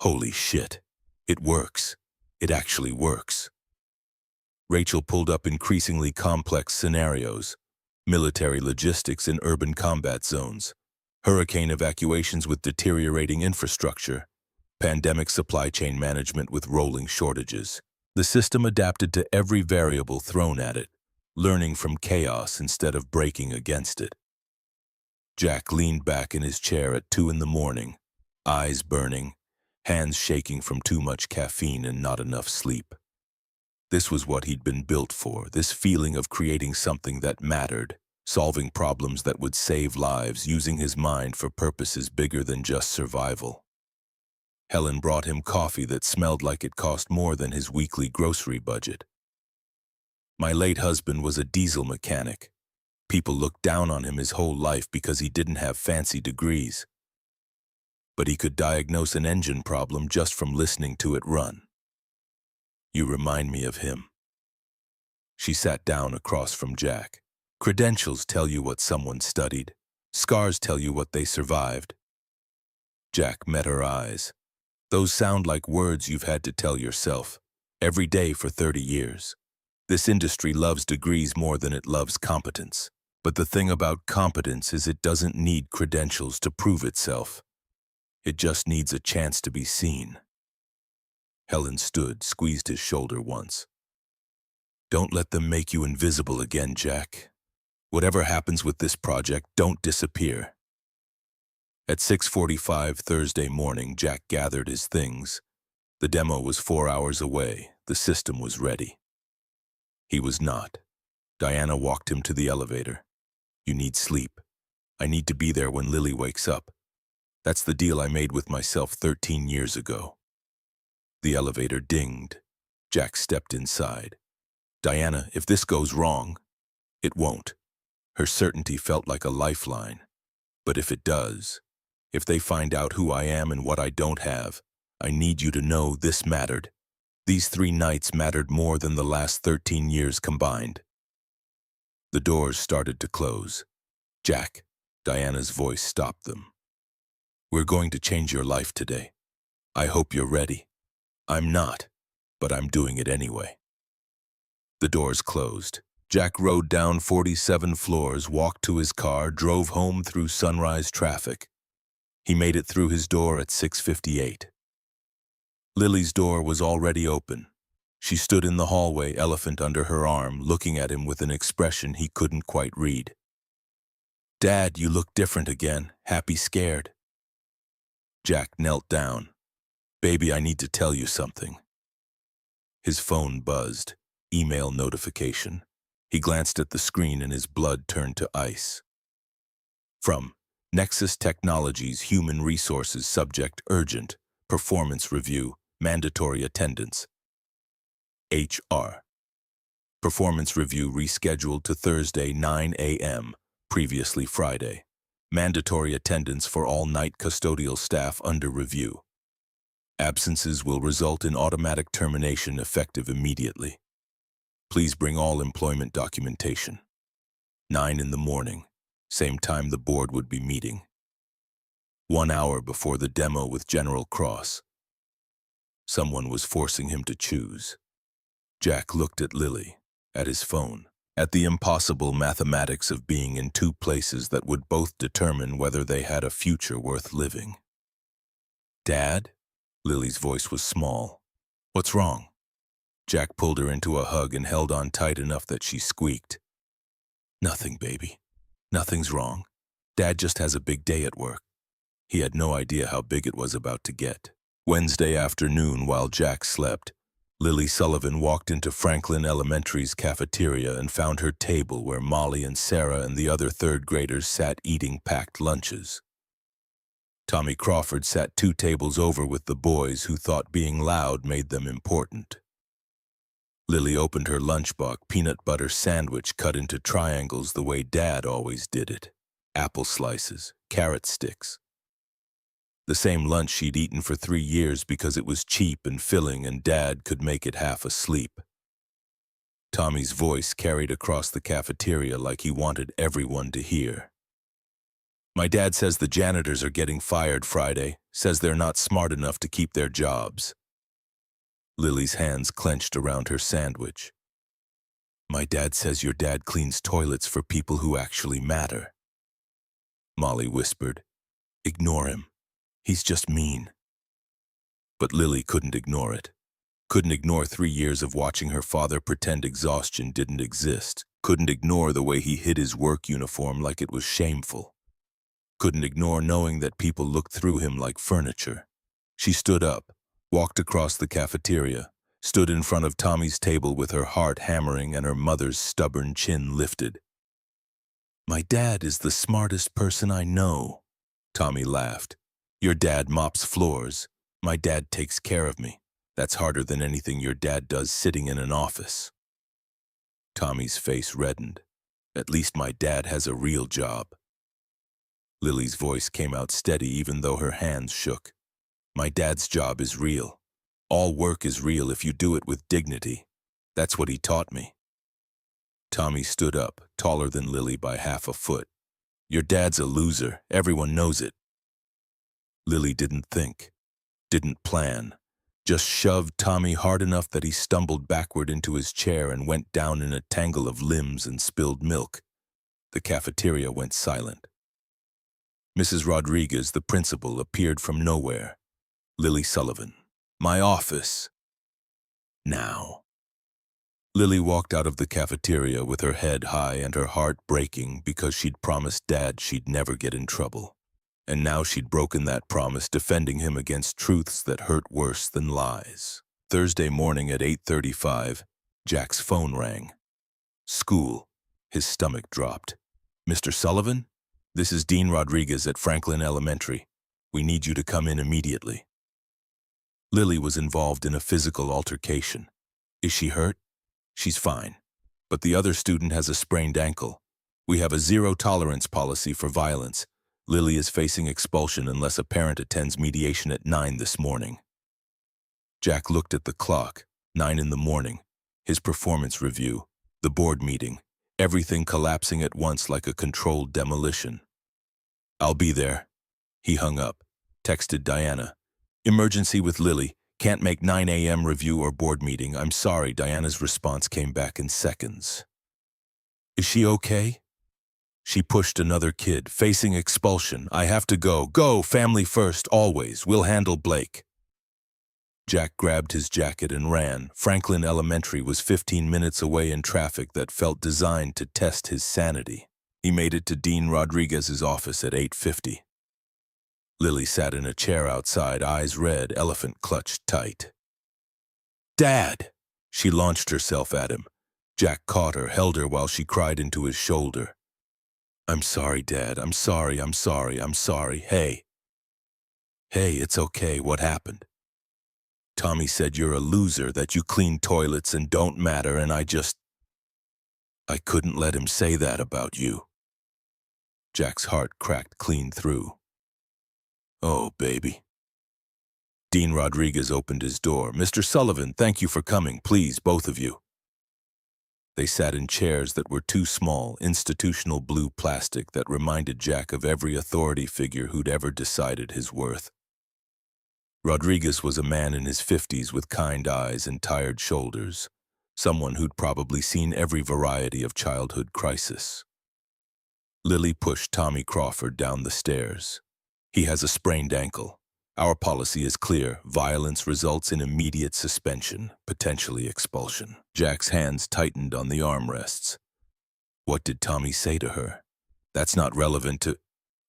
"Holy shit, it works. It actually works." Rachel pulled up increasingly complex scenarios, military logistics in urban combat zones, hurricane evacuations with deteriorating infrastructure, Pandemic supply chain management with rolling shortages. The system adapted to every variable thrown at it, learning from chaos instead of breaking against it. Jack leaned back in his chair at 2 in the morning, eyes burning, hands shaking from too much caffeine and not enough sleep. This was what he'd been built for, this feeling of creating something that mattered, solving problems that would save lives, using his mind for purposes bigger than just survival. Helen brought him coffee that smelled like it cost more than his weekly grocery budget. My late husband was a diesel mechanic. People looked down on him his whole life because he didn't have fancy degrees. But he could diagnose an engine problem just from listening to it run. You remind me of him. She sat down across from Jack. Credentials tell you what someone studied. Scars tell you what they survived. Jack met her eyes. Those sound like words you've had to tell yourself, every day for 30 years. This industry loves degrees more than it loves competence. But the thing about competence is it doesn't need credentials to prove itself. It just needs a chance to be seen. Helen stood, squeezed his shoulder once. Don't let them make you invisible again, Jack. Whatever happens with this project, don't disappear. At 6:45 Thursday morning, Jack gathered his things. The demo was 4 hours away. The system was ready. He was not. Diana walked him to the elevator. You need sleep. I need to be there when Lily wakes up. That's the deal I made with myself 13 years ago. The elevator dinged. Jack stepped inside. Diana, if this goes wrong, it won't. Her certainty felt like a lifeline. But if it does, if they find out who I am and what I don't have, I need you to know this mattered. These 3 nights mattered more than the last 13 years combined. The doors started to close. Jack, Diana's voice stopped them. We're going to change your life today. I hope you're ready. I'm not, but I'm doing it anyway. The doors closed. Jack rode down 47 floors, walked to his car, drove home through sunrise traffic. He made it through his door at 6:58. Lily's door was already open. She stood in the hallway, elephant under her arm, looking at him with an expression he couldn't quite read. Dad, you look different again, happy, scared. Jack knelt down. Baby, I need to tell you something. His phone buzzed. Email notification. He glanced at the screen and his blood turned to ice. From Nexus Technologies Human Resources Subject Urgent Performance Review Mandatory Attendance. HR. Performance review rescheduled to Thursday 9 a.m., previously Friday. Mandatory attendance for all night custodial staff under review. Absences will result in automatic termination effective immediately. Please bring all employment documentation. 9 in the morning, same time the board would be meeting. 1 hour before the demo with General Cross. Someone was forcing him to choose. Jack looked at Lily, at his phone, at the impossible mathematics of being in 2 places that would both determine whether they had a future worth living. Dad? Lily's voice was small. What's wrong? Jack pulled her into a hug and held on tight enough that she squeaked. Nothing, baby. Nothing's wrong. Dad just has a big day at work. He had no idea how big it was about to get. Wednesday afternoon, while Jack slept, Lily Sullivan walked into Franklin Elementary's cafeteria and found her table where Molly and Sarah and the other 3rd graders sat eating packed lunches. Tommy Crawford sat 2 tables over with the boys who thought being loud made them important. Lily opened her lunchbox peanut butter sandwich cut into triangles the way Dad always did it. Apple slices, carrot sticks. The same lunch she'd eaten for 3 years because it was cheap and filling and Dad could make it half asleep. Tommy's voice carried across the cafeteria like he wanted everyone to hear. My dad says the janitors are getting fired Friday, says they're not smart enough to keep their jobs. Lily's hands clenched around her sandwich. My dad says your dad cleans toilets for people who actually matter. Molly whispered, Ignore him. He's just mean. But Lily couldn't ignore it. Couldn't ignore 3 years of watching her father pretend exhaustion didn't exist. Couldn't ignore the way he hid his work uniform like it was shameful. Couldn't ignore knowing that people looked through him like furniture. She stood up, walked across the cafeteria, stood in front of Tommy's table with her heart hammering and her mother's stubborn chin lifted. "My dad is the smartest person I know," Tommy laughed. "Your dad mops floors. My dad takes care of me. That's harder than anything your dad does sitting in an office." Tommy's face reddened. "At least my dad has a real job." Lily's voice came out steady even though her hands shook. "My dad's job is real. All work is real if you do it with dignity. That's what he taught me." Tommy stood up, taller than Lily by half a foot. "Your dad's a loser. Everyone knows it." Lily didn't think, didn't plan, just shoved Tommy hard enough that he stumbled backward into his chair and went down in a tangle of limbs and spilled milk. The cafeteria went silent. Mrs. Rodriguez, the principal, appeared from nowhere. "Lily Sullivan, my office." "Now." Lily walked out of the cafeteria with her head high and her heart breaking because she'd promised Dad she'd never get in trouble. And now she'd broken that promise, defending him against truths that hurt worse than lies. Thursday morning at 8:35, Jack's phone rang. School. His stomach dropped. "Mr. Sullivan? This is Dean Rodriguez at Franklin Elementary. We need you to come in immediately." Lily was involved in a physical altercation. "Is she hurt?" "She's fine. But the other student has a sprained ankle. We have a zero-tolerance policy for violence. Lily is facing expulsion unless a parent attends mediation at 9 this morning." Jack looked at the clock. 9 in the morning. His performance review. The board meeting. Everything collapsing at once like a controlled demolition. "I'll be there." He hung up. Texted Diana. "Emergency with Lily. Can't make 9 a.m. review or board meeting. I'm sorry." Diana's response came back in seconds. "Is she okay?" She pushed another kid, facing expulsion. "I have to go. Go, family first, always. We'll handle Blake." Jack grabbed his jacket and ran. Franklin Elementary was 15 minutes away in traffic that felt designed to test his sanity. He made it to Dean Rodriguez's office at 8:50. Lily sat in a chair outside, eyes red, elephant clutched tight. "Dad!" She launched herself at him. Jack caught her, held her while she cried into his shoulder. "I'm sorry, Dad. I'm sorry, I'm sorry, I'm sorry. Hey." "Hey, it's okay. What happened?" "Tommy said you're a loser, that you clean toilets and don't matter, and I couldn't let him say that about you." Jack's heart cracked clean through. "Oh, baby." Dean Rodriguez opened his door. "Mr. Sullivan, thank you for coming. Please, both of you." They sat in chairs that were too small, institutional blue plastic that reminded Jack of every authority figure who'd ever decided his worth. Rodriguez was a man in his 50s with kind eyes and tired shoulders, someone who'd probably seen every variety of childhood crisis. Lily pushed Tommy Crawford down the stairs. "He has a sprained ankle. Our policy is clear. Violence results in immediate suspension, potentially expulsion." Jack's hands tightened on the armrests. What did Tommy say to her? "That's not relevant to—"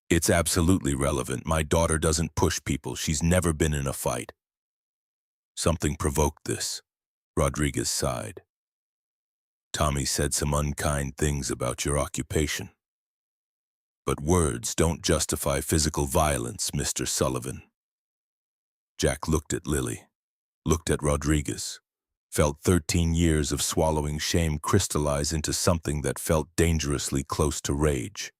"It's absolutely relevant. My daughter doesn't push people. She's never been in a fight." "Something provoked this." Rodriguez sighed. "Tommy said some unkind things about your occupation." "But words don't justify physical violence, Mr. Sullivan." Jack looked at Lily, looked at Rodriguez, felt 13 years of swallowing shame crystallize into something that felt dangerously close to rage.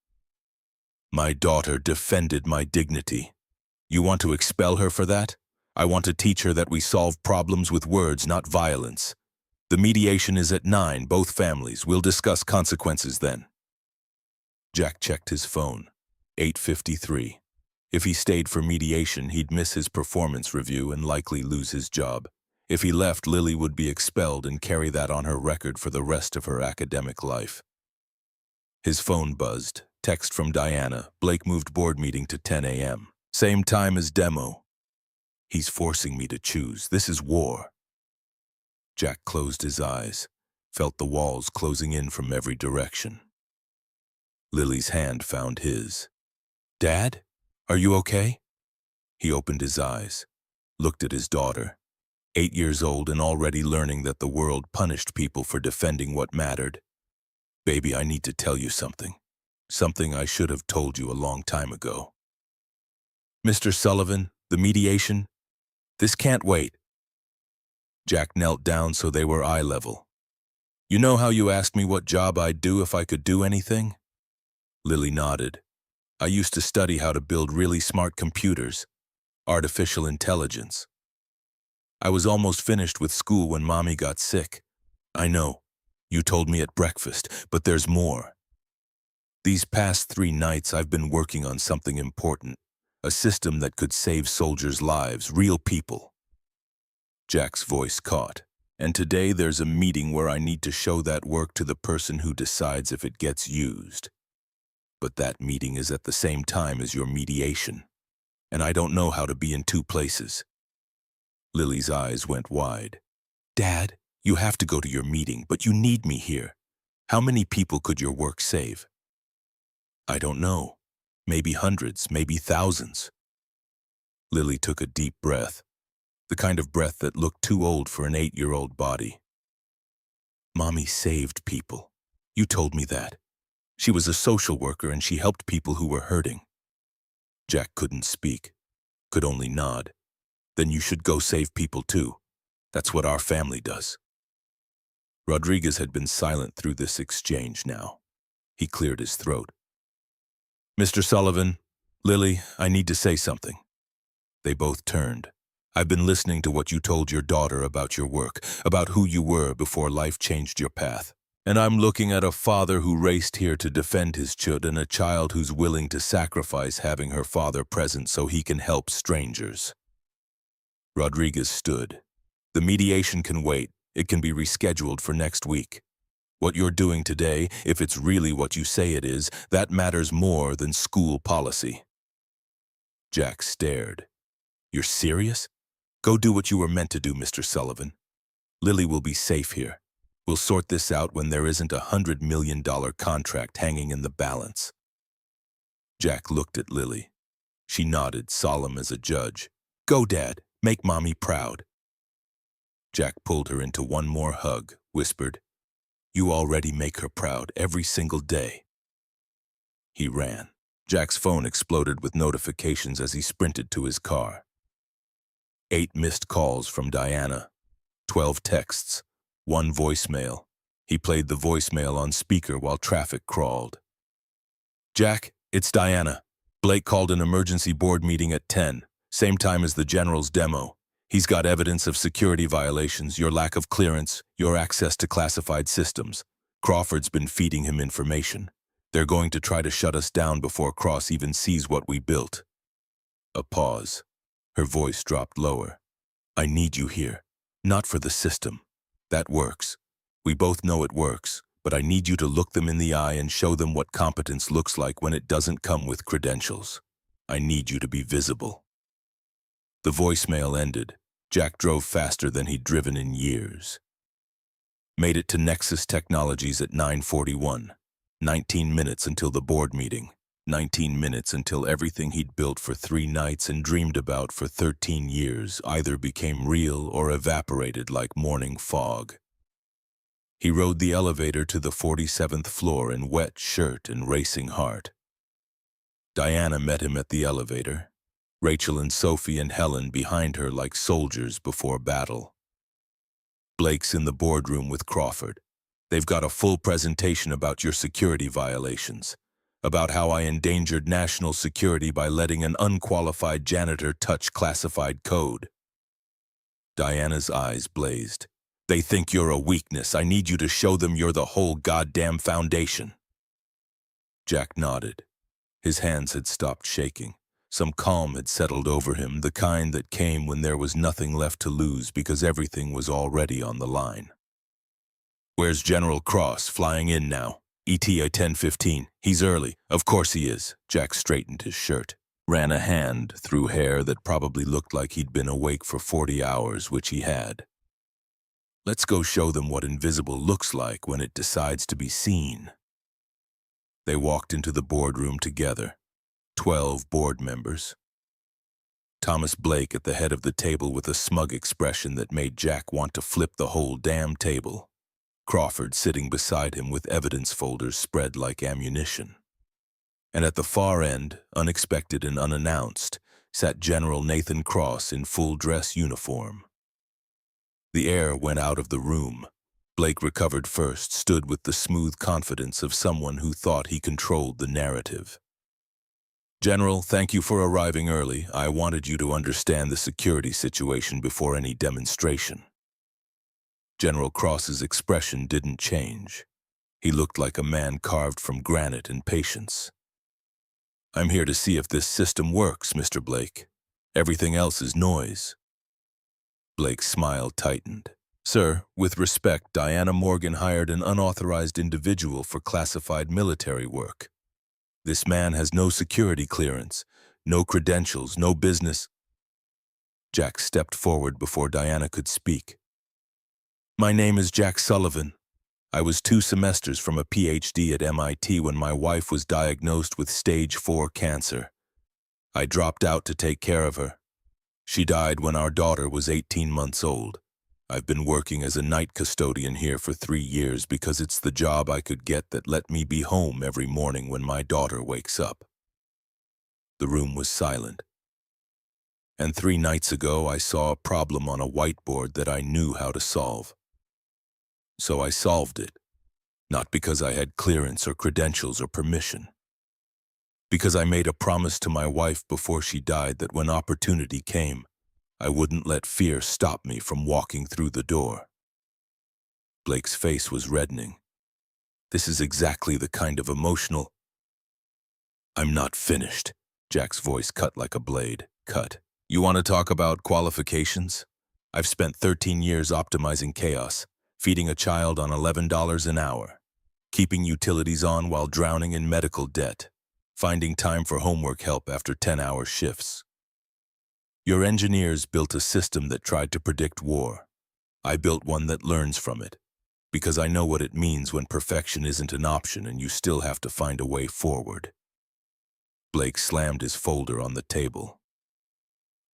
"My daughter defended my dignity. You want to expel her for that? I want to teach her that we solve problems with words, not violence. The mediation is at 9, both families. We'll discuss consequences then." Jack checked his phone. 8:53. If he stayed for mediation, he'd miss his performance review and likely lose his job. If he left, Lily would be expelled and carry that on her record for the rest of her academic life. His phone buzzed. Text from Diana. Blake moved board meeting to 10 a.m. Same time as demo. He's forcing me to choose. This is war. Jack closed his eyes, felt the walls closing in from every direction. Lily's hand found his. Dad? Are you okay? He opened his eyes, looked at his daughter, 8 years old and already learning that the world punished people for defending what mattered. Baby, I need to tell you something. Something I should have told you a long time ago. Mr. Sullivan, the mediation? This can't wait. Jack knelt down so they were eye level. You know how you asked me what job I'd do if I could do anything? Lily nodded. I used to study how to build really smart computers, artificial intelligence. I was almost finished with school when Mommy got sick. I know, you told me at breakfast, but there's more. These past 3 nights I've been working on something important, a system that could save soldiers' lives, real people. Jack's voice caught, and today there's a meeting where I need to show that work to the person who decides if it gets used. But that meeting is at the same time as your mediation, and I don't know how to be in 2 places. Lily's eyes went wide. Dad, you have to go to your meeting, but you need me here. How many people could your work save? I don't know. Maybe hundreds, maybe thousands. Lily took a deep breath, the kind of breath that looked too old for an 8-year-old body. Mommy saved people. You told me that. She was a social worker and she helped people who were hurting. Jack couldn't speak, could only nod. Then you should go save people too. That's what our family does. Rodriguez had been silent through this exchange now. He cleared his throat. Mr. Sullivan, Lily, I need to say something. They both turned. I've been listening to what you told your daughter about your work, about who you were before life changed your path. And I'm looking at a father who raced here to defend his chud and a child who's willing to sacrifice having her father present so he can help strangers. Rodriguez stood. The mediation can wait. It can be rescheduled for next week. What you're doing today, if it's really what you say it is, that matters more than school policy. Jack stared. You're serious? Go do what you were meant to do, Mr. Sullivan. Lily will be safe here. We'll sort this out when there isn't $100 million contract hanging in the balance. Jack looked at Lily. She nodded, solemn as a judge. Go, Dad. Make Mommy proud. Jack pulled her into one more hug, whispered, You already make her proud every single day. He ran. Jack's phone exploded with notifications as he sprinted to his car. 8 missed calls from Diana, 12 texts, 1 voicemail. He played the voicemail on speaker while traffic crawled. Jack, it's Diana. Blake called an emergency board meeting at 10. Same time as the General's demo. He's got evidence of security violations, your lack of clearance, your access to classified systems. Crawford's been feeding him information. They're going to try to shut us down before Cross even sees what we built. A pause. Her voice dropped lower. I need you here. Not for the system. That works. We both know it works, but I need you to look them in the eye and show them what competence looks like when it doesn't come with credentials. I need you to be visible. The voicemail ended. Jack drove faster than he'd driven in years. Made it to Nexus Technologies at 9:41. 19 minutes until the board meeting. 19 minutes until everything he'd built for 3 nights and dreamed about for 13 years either became real or evaporated like morning fog. He rode the elevator to the 47th floor in wet shirt and racing heart. Diana met him at the elevator. Rachel and Sophie and Helen behind her like soldiers before battle. Blake's in the boardroom with Crawford. They've got a full presentation about your security violations, about how I endangered national security by letting an unqualified janitor touch classified code. Diana's eyes blazed. They think you're a weakness. I need you to show them you're the whole goddamn foundation. Jack nodded. His hands had stopped shaking. Some calm had settled over him, the kind that came when there was nothing left to lose because everything was already on the line. Where's General Cross? Flying in now. ETA 10:15. He's early. Of course he is. Jack straightened his shirt. ran a hand through hair that probably looked like he'd been awake for 40 hours, which he had. Let's go show them what invisible looks like when it decides to be seen. They walked into the boardroom together, 12 board members. Thomas Blake at the head of the table with a smug expression that made Jack want to flip the whole damn table. Crawford sitting beside him with evidence folders spread like ammunition. And at the far end, unexpected and unannounced, sat General Nathan Cross in full dress uniform. The air went out of the room. Blake recovered first, stood with the smooth confidence of someone who thought he controlled the narrative. General, thank you for arriving early. I wanted you to understand the security situation before any demonstration. General Cross's expression didn't change. He looked like a man carved from granite and patience. I'm here to see if this system works, Mr. Blake. Everything else is noise. Blake's smile tightened. Sir, with respect, Diana Morgan hired an unauthorized individual for classified military work. This man has no security clearance, no credentials, no business. Jack stepped forward before Diana could speak. My name is Jack Sullivan. I was 2 semesters from a PhD at MIT when my wife was diagnosed with stage 4 cancer. I dropped out to take care of her. She died when our daughter was 18 months old. I've been working as a night custodian here for 3 years because it's the job I could get that let me be home every morning when my daughter wakes up. The room was silent. And 3 nights ago, I saw a problem on a whiteboard that I knew how to solve. So I solved it, not because I had clearance or credentials or permission. Because I made a promise to my wife before she died that when opportunity came, I wouldn't let fear stop me from walking through the door. Blake's face was reddening. This is exactly the kind of emotional... I'm not finished. Jack's voice cut like a blade. Cut. You want to talk about qualifications? I've spent 13 years optimizing chaos, feeding a child on $11 an hour, keeping utilities on while drowning in medical debt, finding time for homework help after 10-hour shifts. Your engineers built a system that tried to predict war. I built one that learns from it, because I know what it means when perfection isn't an option and you still have to find a way forward. Blake slammed his folder on the table.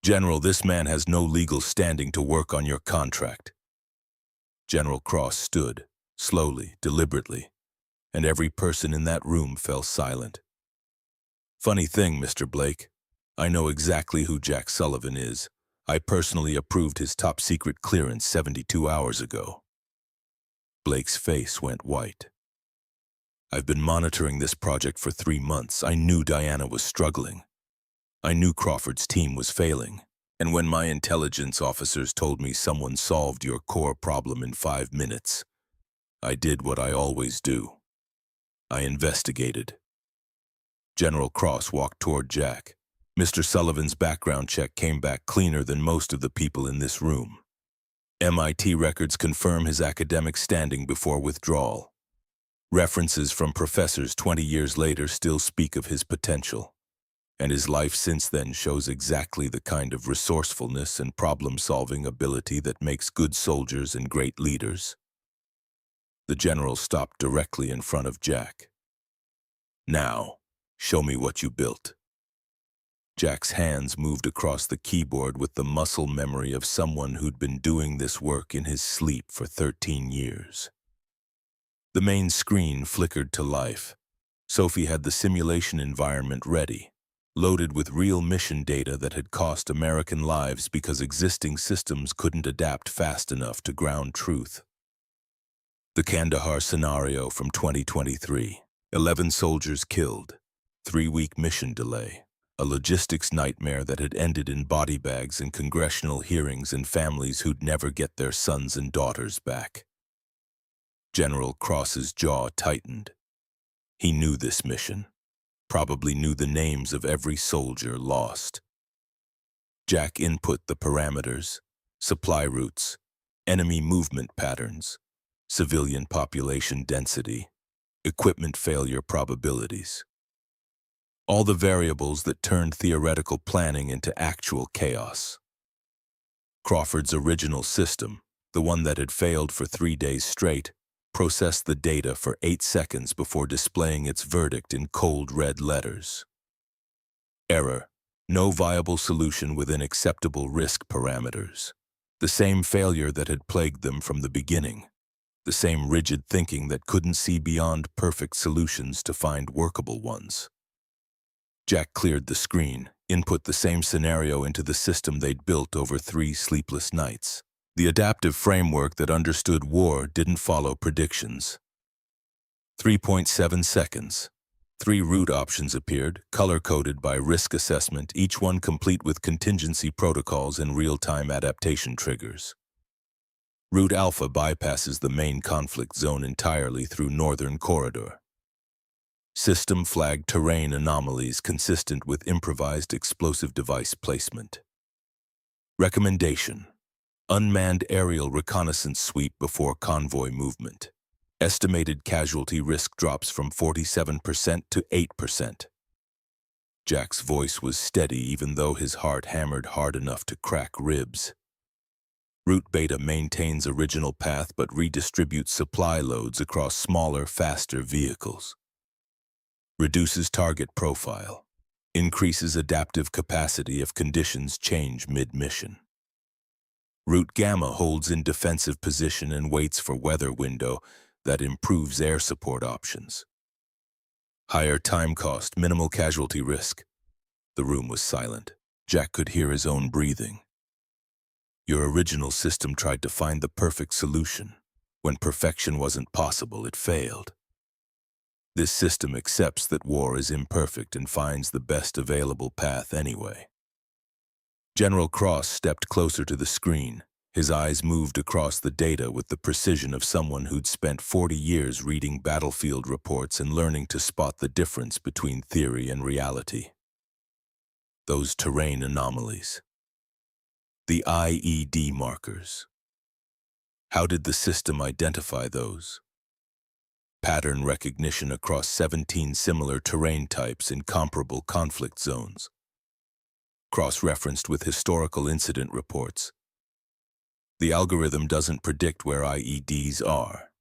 General, this man has no legal standing to work on your contract. General Cross stood, slowly, deliberately, and every person in that room fell silent. Funny thing, Mr. Blake. I know exactly who Jack Sullivan is. I personally approved his top-secret clearance 72 hours ago. Blake's face went white. I've been monitoring this project for 3 months. I knew Diana was struggling. I knew Crawford's team was failing. And when my intelligence officers told me someone solved your core problem in 5 minutes, I did what I always do. I investigated. General Cross walked toward Jack. Mr. Sullivan's background check came back cleaner than most of the people in this room. MIT records confirm his academic standing before withdrawal. References from professors 20 years later still speak of his potential. And his life since then shows exactly the kind of resourcefulness and problem-solving ability that makes good soldiers and great leaders. The general stopped directly in front of Jack. Now, show me what you built. Jack's hands moved across the keyboard with the muscle memory of someone who'd been doing this work in his sleep for 13 years. The main screen flickered to life. Sophie had the simulation environment ready, loaded with real mission data that had cost American lives because existing systems couldn't adapt fast enough to ground truth. The Kandahar scenario from 2023. 11 soldiers killed. 3-week mission delay. A logistics nightmare that had ended in body bags and congressional hearings and families who'd never get their sons and daughters back. General Cross's jaw tightened. He knew this mission. Probably knew the names of every soldier lost. Jack input the parameters, supply routes, enemy movement patterns, civilian population density, equipment failure probabilities. All the variables that turned theoretical planning into actual chaos. Crawford's original system, the one that had failed for 3 days straight, processed the data for 8 seconds before displaying its verdict in cold red letters. Error: no viable solution within acceptable risk parameters. The same failure that had plagued them from the beginning. The same rigid thinking that couldn't see beyond perfect solutions to find workable ones. Jack cleared the screen, input the same scenario into the system they'd built over 3 sleepless nights. The adaptive framework that understood war didn't follow predictions. 3.7 seconds. 3 route options appeared, color-coded by risk assessment, each one complete with contingency protocols and real-time adaptation triggers. Route Alpha bypasses the main conflict zone entirely through Northern Corridor. System flagged terrain anomalies consistent with improvised explosive device placement. Recommendation: unmanned aerial reconnaissance sweep before convoy movement. Estimated casualty risk drops from 47% to 8%. Jack's voice was steady even though his heart hammered hard enough to crack ribs. Route Beta maintains original path but redistributes supply loads across smaller, faster vehicles. Reduces target profile. Increases adaptive capacity if conditions change mid-mission. Route Gamma holds in defensive position and waits for weather window that improves air support options. Higher time cost, minimal casualty risk. The room was silent. Jack could hear his own breathing. Your original system tried to find the perfect solution. When perfection wasn't possible, it failed. This system accepts that war is imperfect and finds the best available path anyway. General Cross stepped closer to the screen. His eyes moved across the data with the precision of someone who'd spent 40 years reading battlefield reports and learning to spot the difference between theory and reality. Those terrain anomalies. The IED markers. How did the system identify those? Pattern recognition across 17 similar terrain types in comparable conflict zones. Cross-referenced with historical incident reports. The algorithm doesn't predict where IEDs are.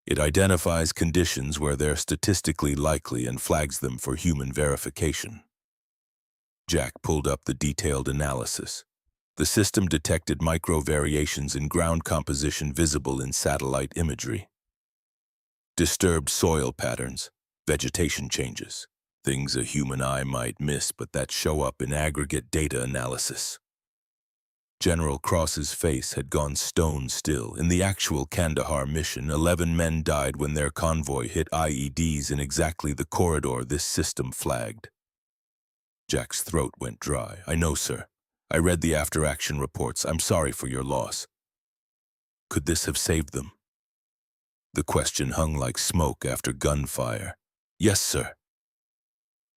It identifies conditions where they're statistically likely and flags them for human verification. Jack pulled up the detailed analysis. The system detected micro-variations in ground composition visible in satellite imagery. Disturbed soil patterns, vegetation changes, things a human eye might miss but that show up in aggregate data analysis. General Cross's face had gone stone still. In the actual Kandahar mission, 11 men died when their convoy hit IEDs in exactly the corridor this system flagged. Jack's throat went dry. I know, sir. I read the after-action reports. I'm sorry for your loss. Could this have saved them? The question hung like smoke after gunfire. Yes, sir.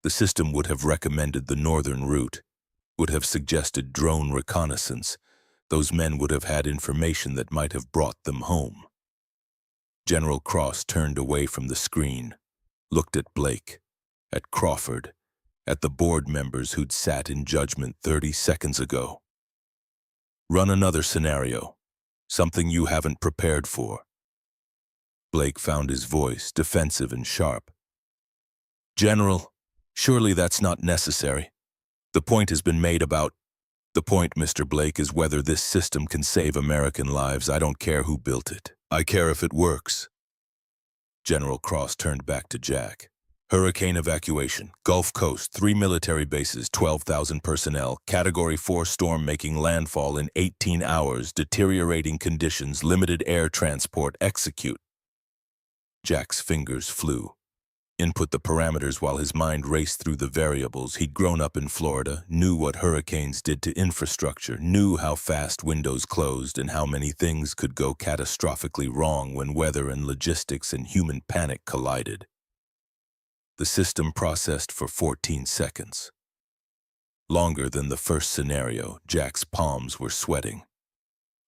The system would have recommended the northern route, would have suggested drone reconnaissance. Those men would have had information that might have brought them home. General Cross turned away from the screen, looked at Blake, at Crawford, at the board members who'd sat in judgment 30 seconds ago. Run another scenario, something you haven't prepared for. Blake found his voice defensive and sharp. General, surely that's not necessary. The point has been made about... The point, Mr. Blake, is whether this system can save American lives. I don't care who built it. I care if it works. General Cross turned back to Jack. Hurricane evacuation, Gulf Coast, 3 military bases, 12,000 personnel, Category 4 storm making landfall in 18 hours, deteriorating conditions, limited air transport, execute. Jack's fingers flew. Input the parameters while his mind raced through the variables. He'd grown up in Florida, knew what hurricanes did to infrastructure, knew how fast windows closed and how many things could go catastrophically wrong when weather and logistics and human panic collided. The system processed for 14 seconds. Longer than the first scenario. Jack's palms were sweating.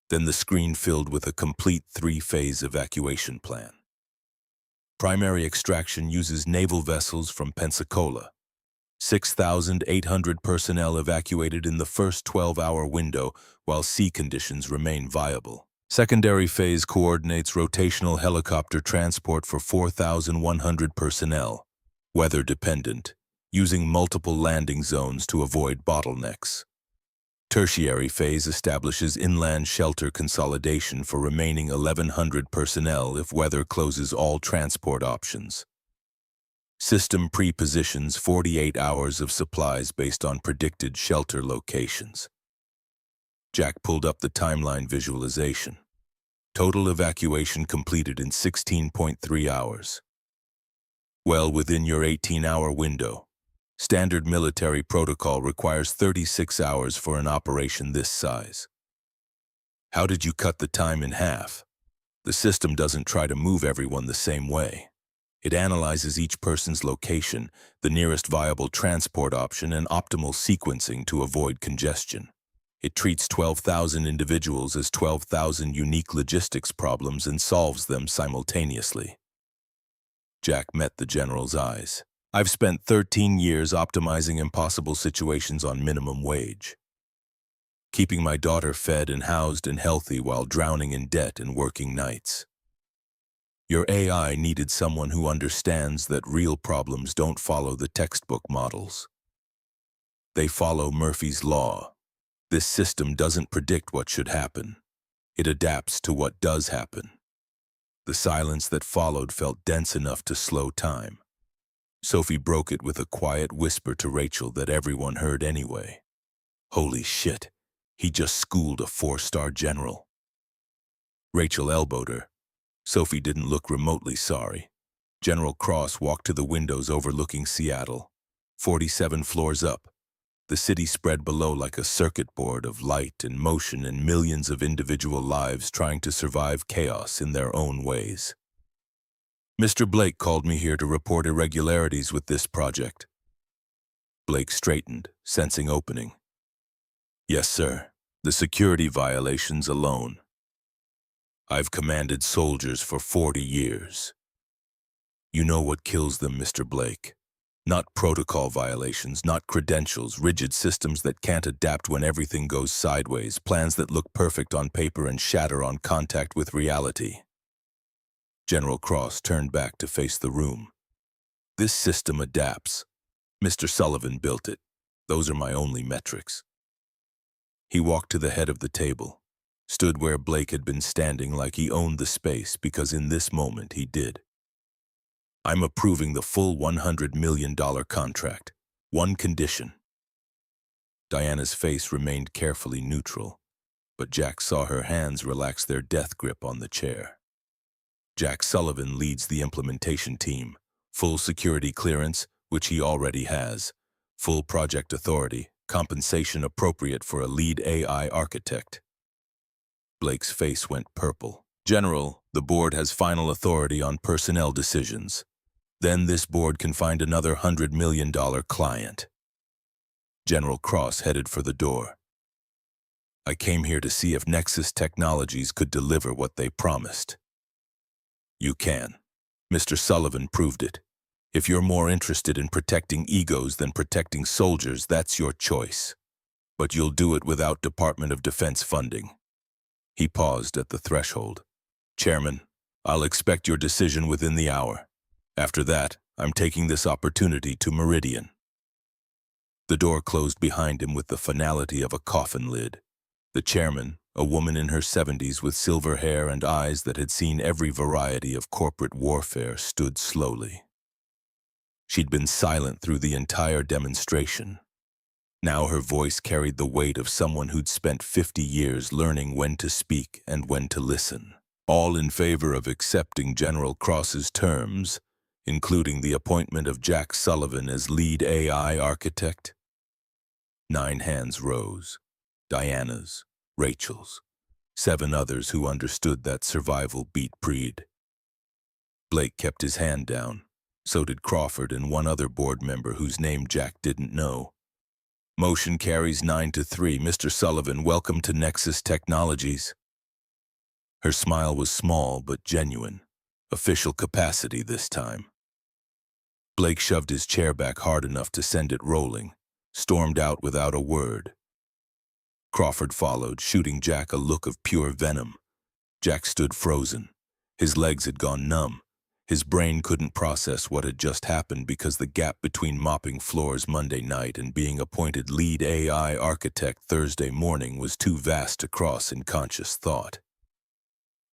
Then the screen filled with a complete 3-phase evacuation plan. Primary extraction uses naval vessels from Pensacola. 6,800 personnel evacuated in the first 12-hour window while sea conditions remain viable. Secondary phase coordinates rotational helicopter transport for 4,100 personnel, weather-dependent, using multiple landing zones to avoid bottlenecks. Tertiary phase establishes inland shelter consolidation for remaining 1,100 personnel if weather closes all transport options. System pre-positions 48 hours of supplies based on predicted shelter locations. Jack pulled up the timeline visualization. Total evacuation completed in 16.3 hours. Well within your 18-hour window. Standard military protocol requires 36 hours for an operation this size. How did you cut the time in half? The system doesn't try to move everyone the same way. It analyzes each person's location, the nearest viable transport option, and optimal sequencing to avoid congestion. It treats 12,000 individuals as 12,000 unique logistics problems and solves them simultaneously. Jack met the general's eyes. I've spent 13 years optimizing impossible situations on minimum wage. Keeping my daughter fed and housed and healthy while drowning in debt and working nights. Your AI needed someone who understands that real problems don't follow the textbook models. They follow Murphy's Law. This system doesn't predict what should happen. It adapts to what does happen. The silence that followed felt dense enough to slow time. Sophie broke it with a quiet whisper to Rachel that everyone heard anyway. Holy shit, he just schooled a 4-star general. Rachel elbowed her. Sophie didn't look remotely sorry. General Cross walked to the windows overlooking Seattle. 47 floors up. The city spread below like a circuit board of light and motion and millions of individual lives trying to survive chaos in their own ways. Mr. Blake called me here to report irregularities with this project. Blake straightened, sensing opening. Yes, sir. The security violations alone. I've commanded soldiers for 40 years. You know what kills them, Mr. Blake. Not protocol violations, not credentials, rigid systems that can't adapt when everything goes sideways, plans that look perfect on paper and shatter on contact with reality. General Cross turned back to face the room. This system adapts. Mr. Sullivan built it. Those are my only metrics. He walked to the head of the table, stood where Blake had been standing like he owned the space because in this moment he did. I'm approving the full $100 million contract. One condition. Diana's face remained carefully neutral, but Jack saw her hands relax their death grip on the chair. Jack Sullivan leads the implementation team, full security clearance, which he already has, full project authority, compensation appropriate for a lead AI architect. Blake's face went purple. General, the board has final authority on personnel decisions. Then this board can find another $100 million client. General Cross headed for the door. I came here to see if Nexus Technologies could deliver what they promised. You can. Mr. Sullivan proved it. If you're more interested in protecting egos than protecting soldiers, that's your choice. But you'll do it without Department of Defense funding. He paused at the threshold. Chairman, I'll expect your decision within the hour. After that, I'm taking this opportunity to Meridian. The door closed behind him with the finality of a coffin lid. The chairman, a woman in her 70s with silver hair and eyes that had seen every variety of corporate warfare, stood slowly. She'd been silent through the entire demonstration. Now her voice carried the weight of someone who'd spent 50 years learning when to speak and when to listen. All in favor of accepting General Cross's terms, including the appointment of Jack Sullivan as lead AI architect? 9 hands rose. Diana's, Rachel's, 7 others who understood that survival beat breed. Blake kept his hand down. So did Crawford and one other board member whose name Jack didn't know. Motion carries 9-3. Mr. Sullivan, welcome to Nexus Technologies. Her smile was small but genuine. Official capacity this time. Blake shoved his chair back hard enough to send it rolling, stormed out without a word. Crawford followed, shooting Jack a look of pure venom. Jack stood frozen. His legs had gone numb. His brain couldn't process what had just happened because the gap between mopping floors Monday night and being appointed lead AI architect Thursday morning was too vast to cross in conscious thought.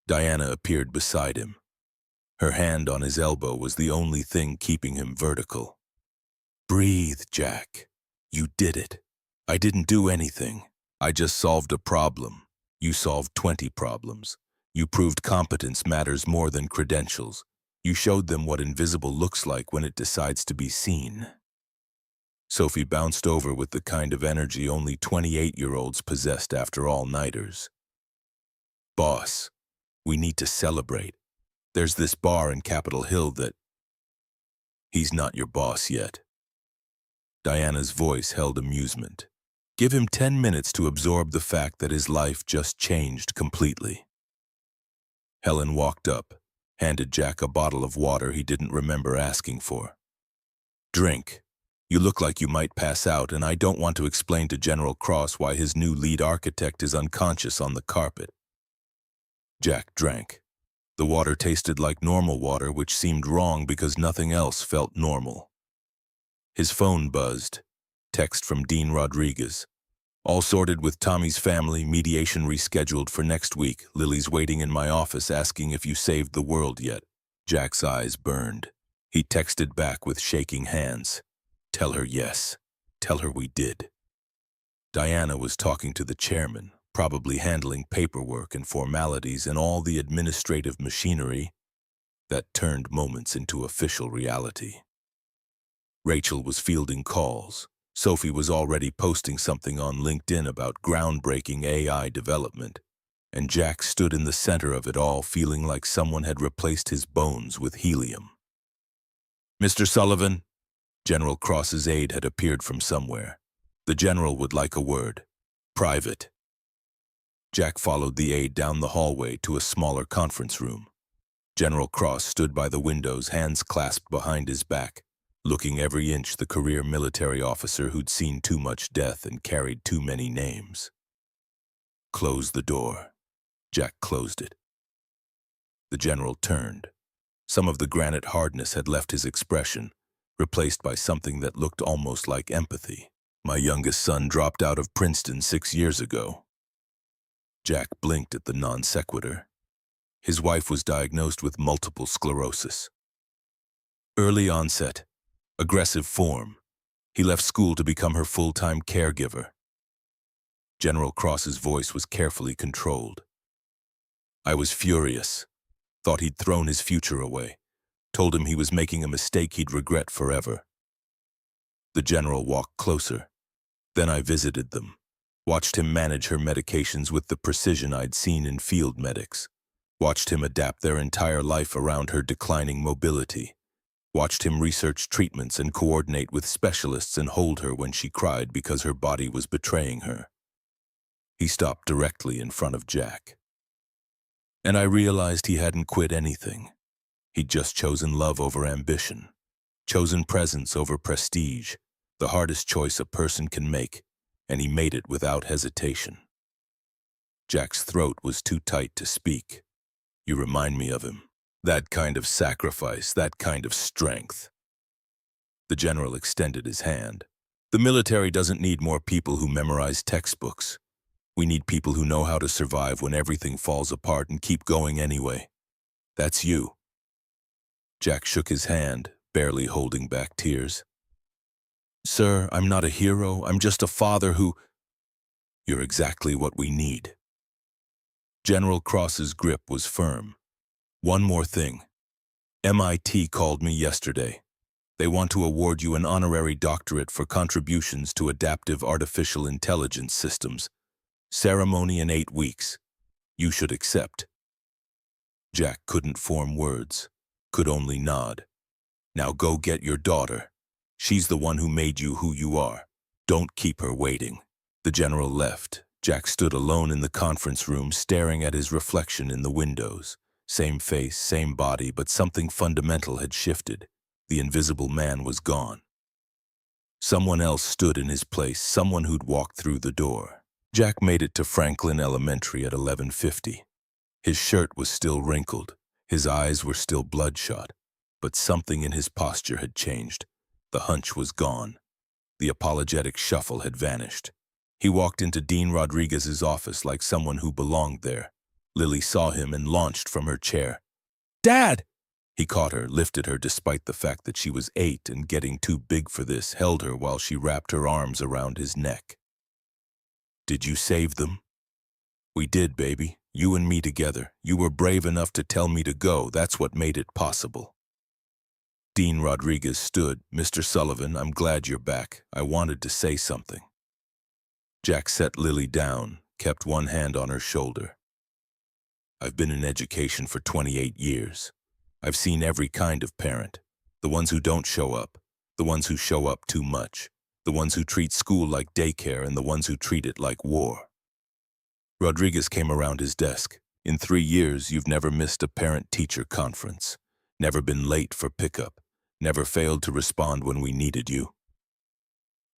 Diana appeared beside him. Her hand on his elbow was the only thing keeping him vertical. "Breathe, Jack. You did it. I didn't do anything. I just solved a problem. You solved 20 problems. You proved competence matters more than credentials. You showed them what invisible looks like when it decides to be seen." Sophie bounced over with the kind of energy only 28-year-olds possessed after all-nighters. "Boss, we need to celebrate. There's this bar in Capitol Hill that..." "He's not your boss yet." Diana's voice held amusement. "Give him 10 minutes to absorb the fact that his life just changed completely." Helen walked up, handed Jack a bottle of water he didn't remember asking for. "Drink. You look like you might pass out, and I don't want to explain to General Cross why his new lead architect is unconscious on the carpet." Jack drank. The water tasted like normal water, which seemed wrong because nothing else felt normal. His phone buzzed. Text from Dean Rodriguez. "All sorted with Tommy's family, mediation rescheduled for next week. Lily's waiting in my office asking if you saved the world yet." Jack's eyes burned. He texted back with shaking hands. "Tell her yes. Tell her we did." Diana was talking to the chairman, probably handling paperwork and formalities and all the administrative machinery that turned moments into official reality. Rachel was fielding calls. Sophie was already posting something on LinkedIn about groundbreaking AI development, and Jack stood in the center of it all, feeling like someone had replaced his bones with helium. "Mr. Sullivan?" General Cross's aide had appeared from somewhere. "The general would like a word. Private." Jack followed the aide down the hallway to a smaller conference room. General Cross stood by the windows, hands clasped behind his back, looking every inch the career military officer who'd seen too much death and carried too many names. "Close the door." Jack closed it. The general turned. Some of the granite hardness had left his expression, replaced by something that looked almost like empathy. "My youngest son dropped out of Princeton 6 years ago." Jack blinked at the non sequitur. His wife was diagnosed with multiple sclerosis. "Early onset. Aggressive form. He left school to become her full-time caregiver." General Cross's voice was carefully controlled. "I was furious. Thought he'd thrown his future away. Told him he was making a mistake he'd regret forever." The general walked closer. "Then I visited them. Watched him manage her medications with the precision I'd seen in field medics. Watched him adapt their entire life around her declining mobility. Watched him research treatments and coordinate with specialists and hold her when she cried because her body was betraying her." He stopped directly in front of Jack. "And I realized he hadn't quit anything. He'd just chosen love over ambition. Chosen presence over prestige, the hardest choice a person can make, and he made it without hesitation." Jack's throat was too tight to speak. "You remind me of him. That kind of sacrifice, that kind of strength." The general extended his hand. "The military doesn't need more people who memorize textbooks. We need people who know how to survive when everything falls apart and keep going anyway. That's you." Jack shook his hand, barely holding back tears. "Sir, I'm not a hero. I'm just a father who..." "You're exactly what we need." General Cross's grip was firm. "One more thing. MIT called me yesterday. They want to award you an honorary doctorate for contributions to adaptive artificial intelligence systems. Ceremony in 8 weeks. You should accept." Jack couldn't form words, could only nod. "Now go get your daughter. She's the one who made you who you are. Don't keep her waiting." The general left. Jack stood alone in the conference room, staring at his reflection in the windows. Same face, same body, but something fundamental had shifted. The invisible man was gone. Someone else stood in his place, someone who'd walked through the door. Jack made it to Franklin Elementary at 11:50. His shirt was still wrinkled, his eyes were still bloodshot, but something in his posture had changed. The hunch was gone. The apologetic shuffle had vanished. He walked into Dean Rodriguez's office like someone who belonged there. Lily saw him and launched from her chair. "Dad!" He caught her, lifted her despite the fact that she was 8 and getting too big for this, held her while she wrapped her arms around his neck. "Did you save them?" "We did, baby. You and me together. You were brave enough to tell me to go. That's what made it possible." Dean Rodriguez stood. "Mr. Sullivan, I'm glad you're back. I wanted to say something." Jack set Lily down, kept one hand on her shoulder. "I've been in education for 28 years. I've seen every kind of parent. The ones who don't show up, the ones who show up too much, the ones who treat school like daycare, and the ones who treat it like war." Rodriguez came around his desk. "In 3 years, you've never missed a parent-teacher conference, never been late for pickup, never failed to respond when we needed you.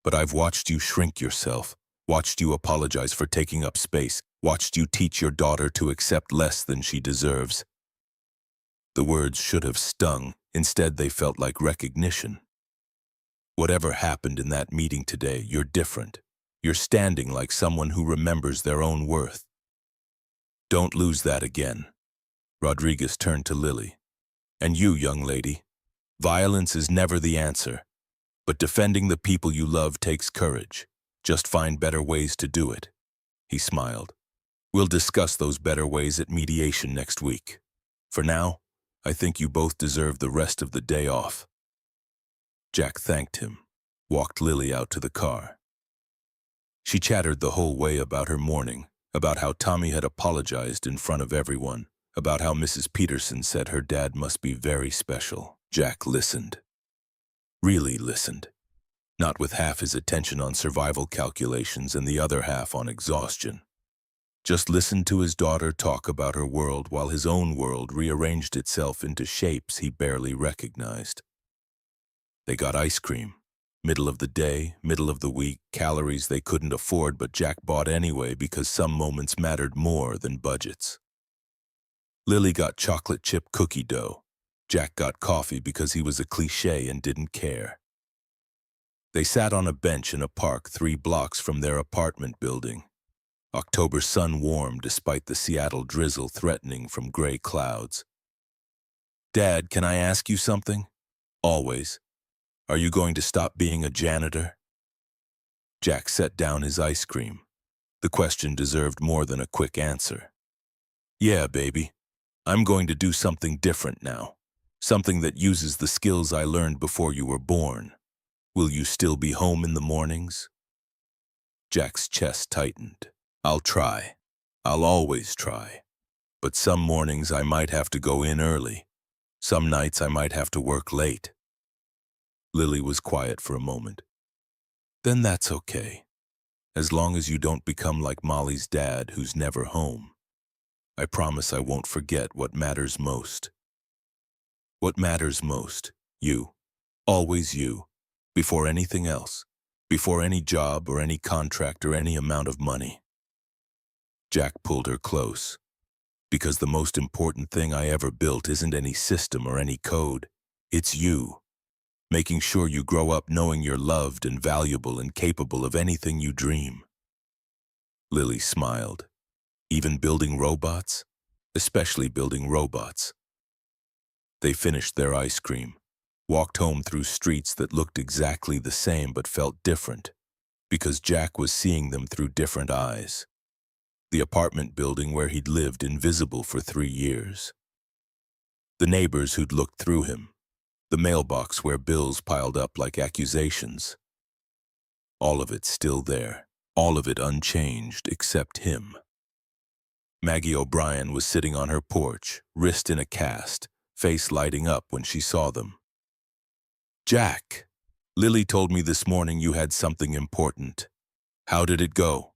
But I've watched you shrink yourself, watched you apologize for taking up space, watched you teach your daughter to accept less than she deserves." The words should have stung. Instead, they felt like recognition. "Whatever happened in that meeting today, you're different. You're standing like someone who remembers their own worth. Don't lose that again." Rodriguez turned to Lily. "And you, young lady, violence is never the answer, but defending the people you love takes courage. Just find better ways to do it." He smiled. "We'll discuss those better ways at mediation next week. For now, I think you both deserve the rest of the day off." Jack thanked him, walked Lily out to the car. She chattered the whole way about her morning, about how Tommy had apologized in front of everyone, about how Mrs. Peterson said her dad must be very special. Jack listened. Really listened. Not with half his attention on survival calculations and the other half on exhaustion. Just listened to his daughter talk about her world while his own world rearranged itself into shapes he barely recognized. They got ice cream. Middle of the day, middle of the week, calories they couldn't afford, but Jack bought anyway because some moments mattered more than budgets. Lily got chocolate chip cookie dough. Jack got coffee because he was a cliché and didn't care. They sat on a bench in a park 3 blocks from their apartment building. October sun warm despite the Seattle drizzle threatening from gray clouds. "Dad, can I ask you something?" "Always." "Are you going to stop being a janitor?" Jack set down his ice cream. The question deserved more than a quick answer. "Yeah, baby. I'm going to do something different now. Something that uses the skills I learned before you were born. Will you still be home in the mornings?" Jack's chest tightened. "I'll try. I'll always try. But some mornings I might have to go in early. Some nights I might have to work late." Lily was quiet for a moment. "Then that's okay. As long as you don't become like Molly's dad who's never home. I promise I won't forget what matters most." "What matters most? You. Always you. Before anything else. Before any job or any contract or any amount of money." Jack pulled her close. "Because the most important thing I ever built isn't any system or any code. It's you. Making sure you grow up knowing you're loved and valuable and capable of anything you dream." Lily smiled. "Even building robots? Especially building robots." They finished their ice cream, walked home through streets that looked exactly the same but felt different, because Jack was seeing them through different eyes. The apartment building where he'd lived invisible for 3 years. The neighbors who'd looked through him. The mailbox where bills piled up like accusations. All of it still there, all of it unchanged except him. Maggie O'Brien was sitting on her porch, wrist in a cast, face lighting up when she saw them. "Jack, Lily told me this morning you had something important. How did it go?"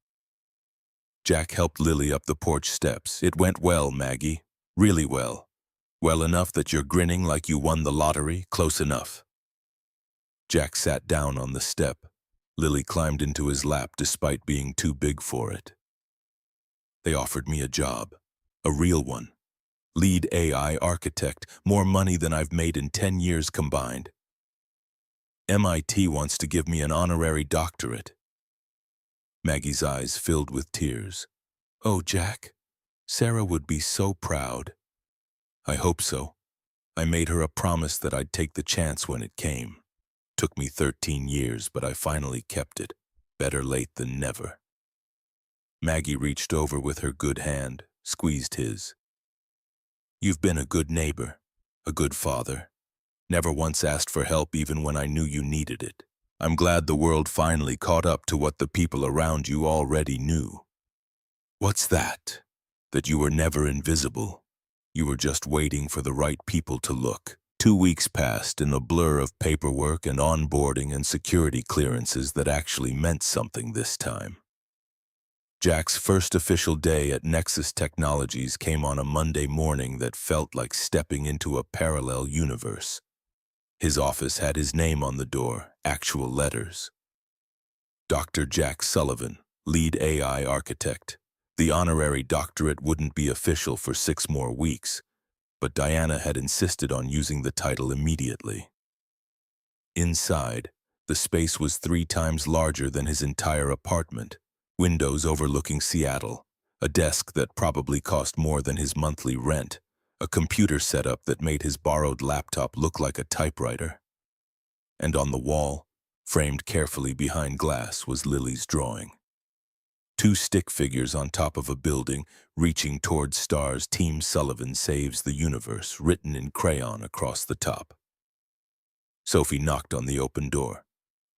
Jack helped Lily up the porch steps. "It went well, Maggie. Really well. Well enough that you're grinning like you won the lottery, close enough." Jack sat down on the step. Lily climbed into his lap despite being too big for it. They offered me a job. A real one. Lead AI architect, more money than I've made in 10 years combined. MIT wants to give me an honorary doctorate. Maggie's eyes filled with tears. Oh, Jack, Sarah would be so proud. I hope so. I made her a promise that I'd take the chance when it came. Took me 13 years, but I finally kept it. Better late than never. Maggie reached over with her good hand, squeezed his. You've been a good neighbor, a good father. Never once asked for help even when I knew you needed it. I'm glad the world finally caught up to what the people around you already knew. What's that? That you were never invisible. You were just waiting for the right people to look. 2 weeks passed in a blur of paperwork and onboarding and security clearances that actually meant something this time. Jack's first official day at Nexus Technologies came on a Monday morning that felt like stepping into a parallel universe. His office had his name on the door, actual letters. Dr. Jack Sullivan, lead AI architect. The honorary doctorate wouldn't be official for 6 more weeks, but Diana had insisted on using the title immediately. Inside, the space was 3 times larger than his entire apartment. Windows overlooking Seattle, a desk that probably cost more than his monthly rent, a computer setup that made his borrowed laptop look like a typewriter. And on the wall, framed carefully behind glass, was Lily's drawing. 2 stick figures on top of a building, reaching towards stars. Team Sullivan saves the universe, written in crayon across the top. Sophie knocked on the open door.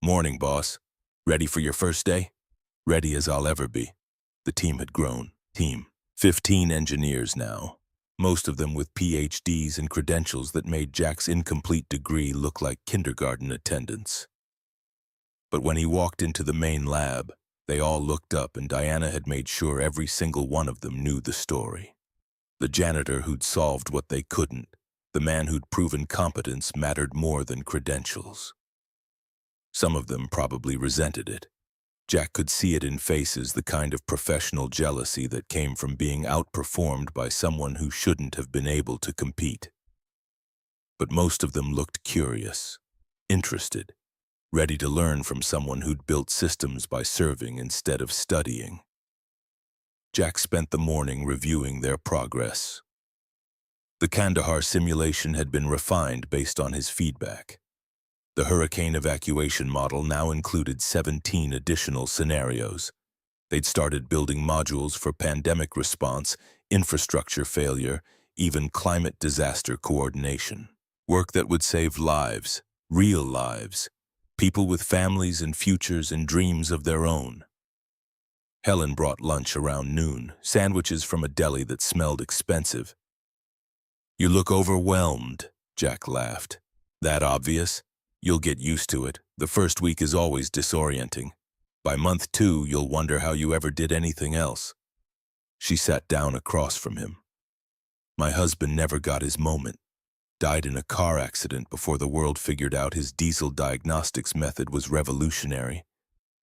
Morning, boss. Ready for your first day? Ready as I'll ever be. The team had grown. 15 engineers now, most of them with PhDs and credentials that made Jack's incomplete degree look like kindergarten attendance. But when he walked into the main lab, they all looked up, and Diana had made sure every single one of them knew the story. The janitor who'd solved what they couldn't, the man who'd proven competence mattered more than credentials. Some of them probably resented it. Jack could see it in faces, the kind of professional jealousy that came from being outperformed by someone who shouldn't have been able to compete. But most of them looked curious, interested, ready to learn from someone who'd built systems by serving instead of studying. Jack spent the morning reviewing their progress. The Kandahar simulation had been refined based on his feedback. The hurricane evacuation model now included 17 additional scenarios. They'd started building modules for pandemic response, infrastructure failure, even climate disaster coordination. Work that would save lives, real lives, people with families and futures and dreams of their own. Helen brought lunch around noon, sandwiches from a deli that smelled expensive. You look overwhelmed, Jack laughed. That obvious? You'll get used to it. The first week is always disorienting. By month 2, you'll wonder how you ever did anything else. She sat down across from him. My husband never got his moment. Died in a car accident before the world figured out his diesel diagnostics method was revolutionary.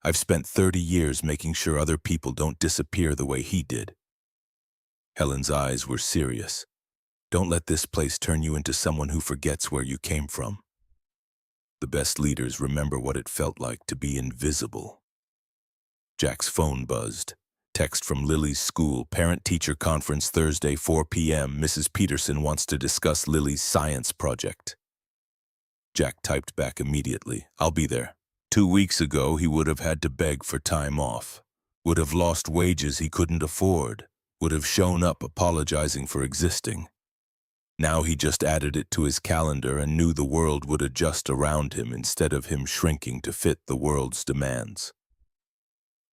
I've spent 30 years making sure other people don't disappear the way he did. Helen's eyes were serious. Don't let this place turn you into someone who forgets where you came from. The best leaders remember what it felt like to be invisible. Jack's phone buzzed. Text from Lily's school, parent-teacher conference Thursday, 4 p.m. Mrs. Peterson wants to discuss Lily's science project. Jack typed back immediately, I'll be there. 2 weeks ago, he would have had to beg for time off. Would have lost wages he couldn't afford. Would have shown up apologizing for existing. Now he just added it to his calendar and knew the world would adjust around him instead of him shrinking to fit the world's demands.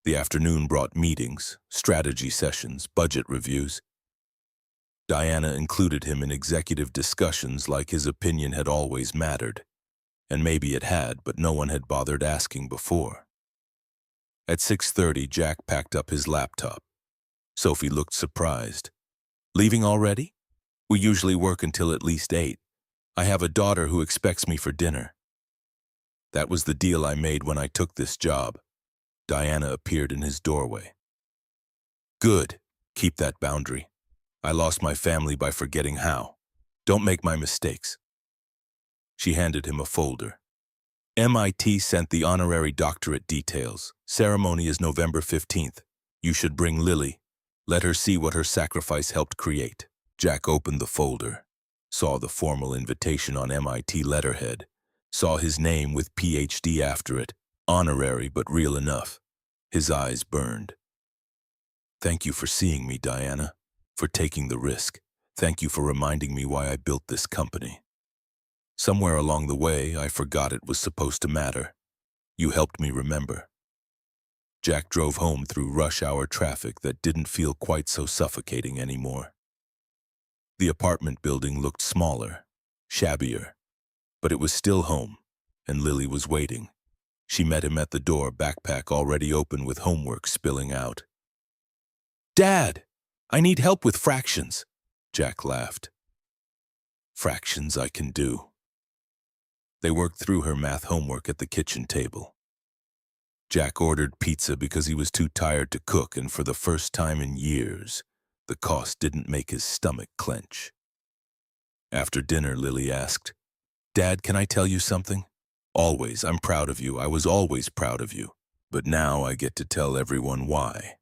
The afternoon brought meetings, strategy sessions, budget reviews. Diana included him in executive discussions like his opinion had always mattered. And maybe it had, but no one had bothered asking before. At 6:30, Jack packed up his laptop. Sophie looked surprised. Leaving already? We usually work until at least 8. I have a daughter who expects me for dinner. That was the deal I made when I took this job. Diana appeared in his doorway. Good. Keep that boundary. I lost my family by forgetting how. Don't make my mistakes. She handed him a folder. MIT sent the honorary doctorate details. Ceremony is November 15th. You should bring Lily. Let her see what her sacrifice helped create. Jack opened the folder, saw the formal invitation on MIT letterhead, saw his name with PhD after it, honorary but real enough. His eyes burned. Thank you for seeing me, Diana, for taking the risk. Thank you for reminding me why I built this company. Somewhere along the way, I forgot it was supposed to matter. You helped me remember. Jack drove home through rush-hour traffic that didn't feel quite so suffocating anymore. The apartment building looked smaller, shabbier, but it was still home, and Lily was waiting. She met him at the door, backpack already open with homework spilling out. "Dad, I need help with fractions," Jack laughed. "Fractions I can do." They worked through her math homework at the kitchen table. Jack ordered pizza because he was too tired to cook, and for the first time in years, the cost didn't make his stomach clench. After dinner, Lily asked, "Dad, can I tell you something? Always, I'm proud of you. I was always proud of you. But now I get to tell everyone why."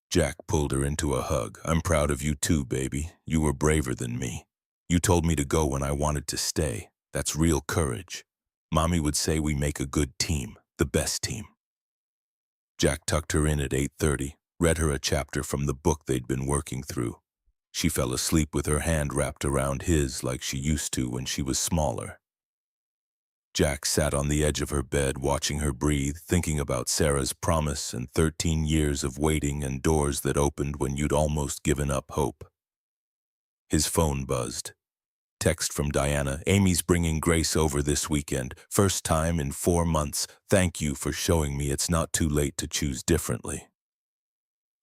Jack pulled her into a hug. "I'm proud of you too, baby. You were braver than me. You told me to go when I wanted to stay. That's real courage. Mommy would say we make a good team, the best team." Jack tucked her in at 8:30, read her a chapter from the book they'd been working through. She fell asleep with her hand wrapped around his like she used to when she was smaller. Jack sat on the edge of her bed, watching her breathe, thinking about Sarah's promise and 13 years of waiting and doors that opened when you'd almost given up hope. His phone buzzed. Text from Diana, "Amy's bringing Grace over this weekend. First time in 4 months. Thank you for showing me it's not too late to choose differently."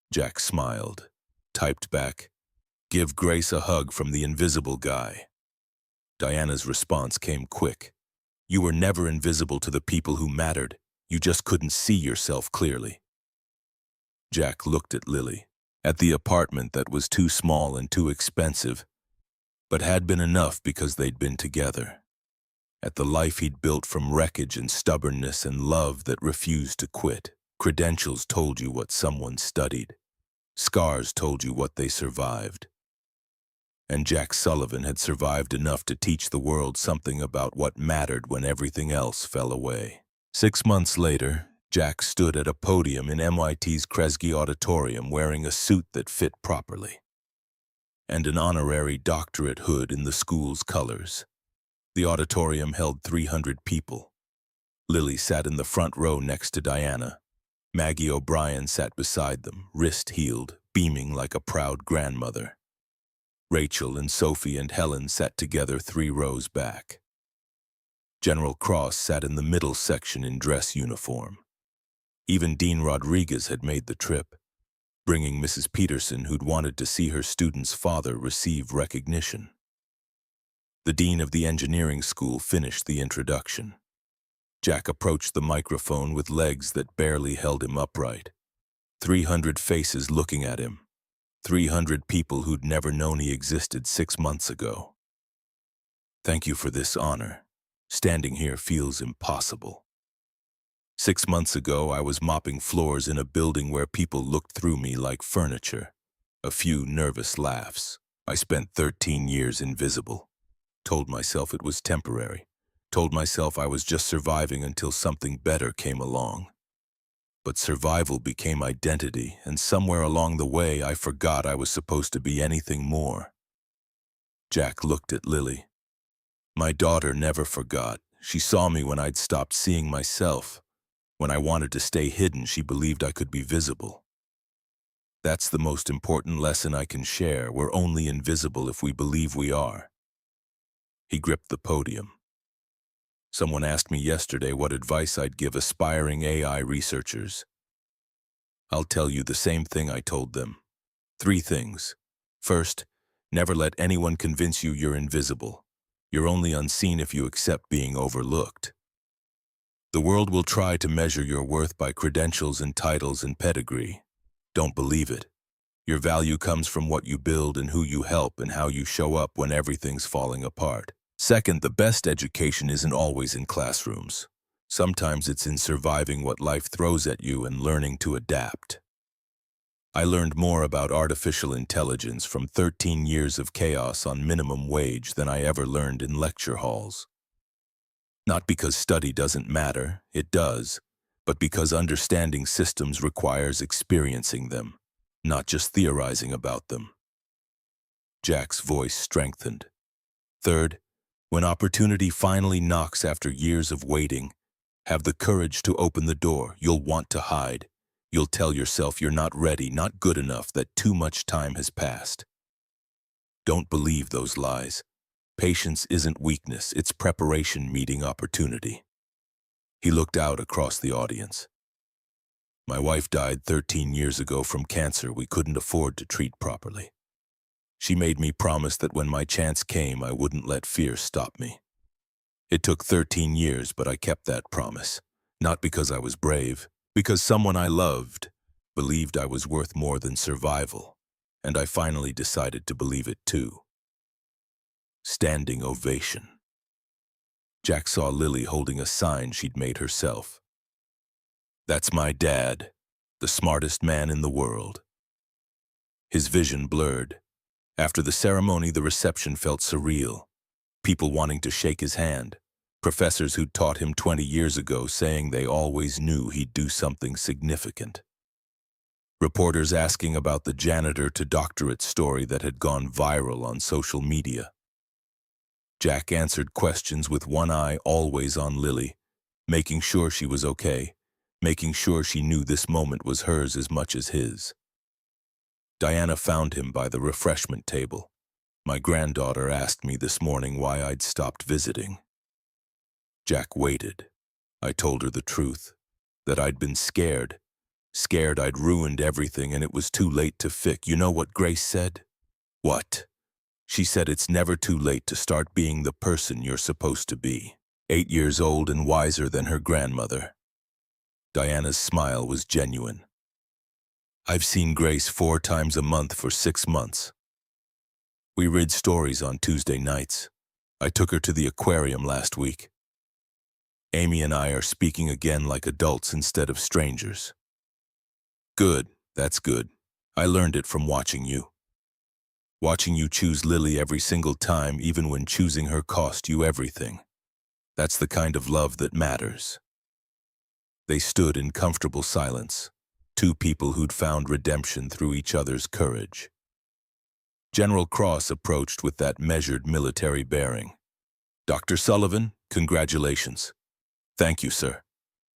Jack smiled, typed back, "Give Grace a hug from the invisible guy." Diana's response came quick. "You were never invisible to the people who mattered. You just couldn't see yourself clearly." Jack looked at Lily, at the apartment that was too small and too expensive, but had been enough because they'd been together. At the life he'd built from wreckage and stubbornness and love that refused to quit. Credentials told you what someone studied. Scars told you what they survived. And Jack Sullivan had survived enough to teach the world something about what mattered when everything else fell away. 6 months later, Jack stood at a podium in MIT's Kresge Auditorium wearing a suit that fit properly, and an honorary doctorate hood in the school's colors. The auditorium held 300 people. Lily sat in the front row next to Diana. Maggie O'Brien sat beside them, wrist healed, beaming like a proud grandmother. Rachel and Sophie and Helen sat together 3 rows back. General Cross sat in the middle section in dress uniform. Even Dean Rodriguez had made the trip, bringing Mrs. Peterson, who'd wanted to see her student's father receive recognition. The dean of the engineering school finished the introduction. Jack approached the microphone with legs that barely held him upright. 300 faces looking at him. 300 people who'd never known he existed 6 months ago. "Thank you for this honor. Standing here feels impossible. 6 months ago, I was mopping floors in a building where people looked through me like furniture. A few nervous laughs. I spent 13 years invisible. Told myself it was temporary. Told myself I was just surviving until something better came along. But survival became identity, and somewhere along the way, I forgot I was supposed to be anything more." Jack looked at Lily. "My daughter never forgot. She saw me when I'd stopped seeing myself. When I wanted to stay hidden, she believed I could be visible. That's the most important lesson I can share. We're only invisible if we believe we are." He gripped the podium. "Someone asked me yesterday what advice I'd give aspiring AI researchers. I'll tell you the same thing I told them. 3 things. First, never let anyone convince you you're invisible. You're only unseen if you accept being overlooked. The world will try to measure your worth by credentials and titles and pedigree. Don't believe it. Your value comes from what you build and who you help and how you show up when everything's falling apart. Second, the best education isn't always in classrooms. Sometimes it's in surviving what life throws at you and learning to adapt. I learned more about artificial intelligence from 13 years of chaos on minimum wage than I ever learned in lecture halls. Not because study doesn't matter, it does, but because understanding systems requires experiencing them, not just theorizing about them. Jack's voice strengthened. Third, when opportunity finally knocks after years of waiting, have the courage to open the door. You'll want to hide. You'll tell yourself you're not ready, not good enough, that too much time has passed. Don't believe those lies. Patience isn't weakness, it's preparation meeting opportunity. He looked out across the audience. My wife died 13 years ago from cancer we couldn't afford to treat properly. She made me promise that when my chance came, I wouldn't let fear stop me. It took 13 years, but I kept that promise. Not because I was brave, because someone I loved believed I was worth more than survival, and I finally decided to believe it too. Standing ovation. Jack saw Lily holding a sign she'd made herself. That's my dad, the smartest man in the world. His vision blurred. After the ceremony, the reception felt surreal. People wanting to shake his hand. Professors who'd taught him 20 years ago saying they always knew he'd do something significant. Reporters asking about the janitor to doctorate story that had gone viral on social media. Jack answered questions with one eye always on Lily, making sure she was okay, making sure she knew this moment was hers as much as his. Diana found him by the refreshment table. My granddaughter asked me this morning why I'd stopped visiting. Jack waited. I told her the truth, that I'd been scared I'd ruined everything and it was too late to fix. You know what Grace said? What? She said it's never too late to start being the person you're supposed to be. 8 years old and wiser than her grandmother. Diana's smile was genuine. I've seen Grace 4 times a month for 6 months. We read stories on Tuesday nights. I took her to the aquarium last week. Amy and I are speaking again like adults instead of strangers. Good, that's good. I learned it from watching you. Watching you choose Lily every single time, even when choosing her cost you everything. That's the kind of love that matters. They stood in comfortable silence, 2 people who'd found redemption through each other's courage. General Cross approached with that measured military bearing. Dr. Sullivan, congratulations. Thank you, sir.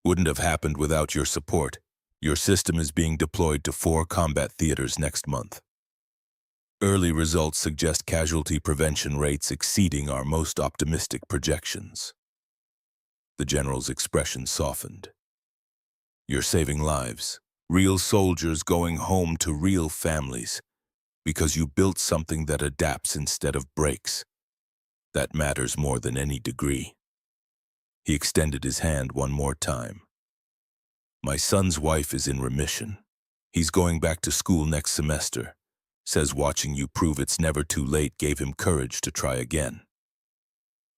Wouldn't have happened without your support. Your system is being deployed to 4 combat theaters next month. Early results suggest casualty prevention rates exceeding our most optimistic projections. The general's expression softened. You're saving lives, real soldiers going home to real families, because you built something that adapts instead of breaks. That matters more than any degree. He extended his hand one more time. My son's wife is in remission. He's going back to school next semester. Says watching you prove it's never too late gave him courage to try again.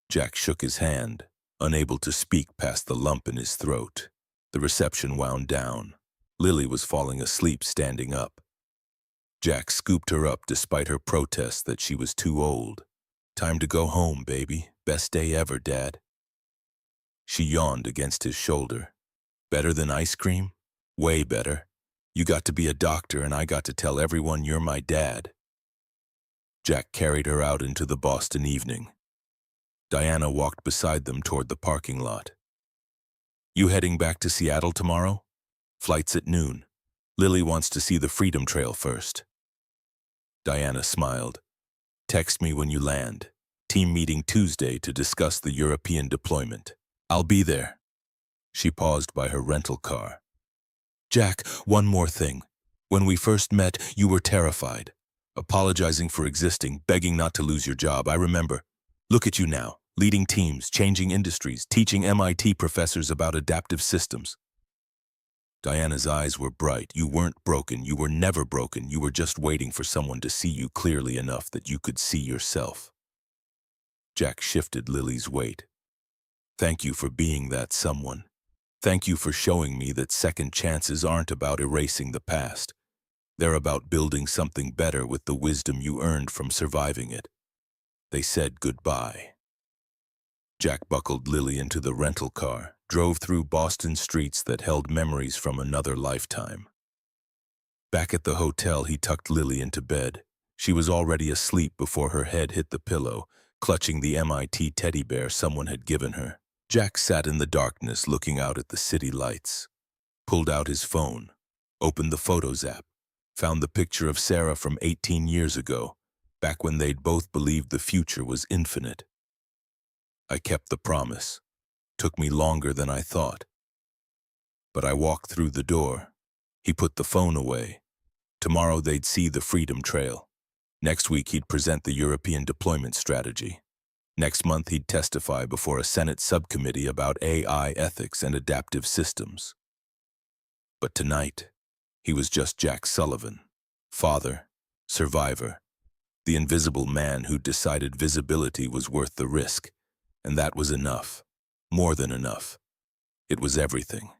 Jack shook his hand, unable to speak past the lump in his throat. The reception wound down. Lily was falling asleep standing up. Jack scooped her up despite her protests that she was too old. Time to go home, baby. Best day ever, Dad. She yawned against his shoulder. Better than ice cream? Way better. You got to be a doctor and I got to tell everyone you're my dad. Jack carried her out into the Boston evening. Diana walked beside them toward the parking lot. You heading back to Seattle tomorrow? Flight's at noon. Lily wants to see the Freedom Trail first. Diana smiled. Text me when you land. Team meeting Tuesday to discuss the European deployment. I'll be there. She paused by her rental car. Jack, one more thing. When we first met, you were terrified. Apologizing for existing, begging not to lose your job, I remember. Look at you now. leading teams, changing industries, teaching MIT professors about adaptive systems. Diana's eyes were bright. You weren't broken. You were never broken. You were just waiting for someone to see you clearly enough that you could see yourself. Jack shifted Lily's weight. Thank you for being that someone. Thank you for showing me that second chances aren't about erasing the past. They're about building something better with the wisdom you earned from surviving it. They said goodbye. Jack buckled Lily into the rental car, drove through Boston streets that held memories from another lifetime. Back at the hotel, he tucked Lily into bed. She was already asleep before her head hit the pillow, clutching the MIT teddy bear someone had given her. Jack sat in the darkness looking out at the city lights, pulled out his phone, opened the Photos app, found the picture of Sarah from 18 years ago, back when they'd both believed the future was infinite. I kept the promise. Took me longer than I thought. But I walked through the door. He put the phone away. Tomorrow they'd see the Freedom Trail. Next week he'd present the European deployment strategy. Next month he'd testify before a Senate subcommittee about AI ethics and adaptive systems. But tonight, he was just Jack Sullivan, father, survivor, the invisible man who decided visibility was worth the risk. And that was enough, more than enough. It was everything.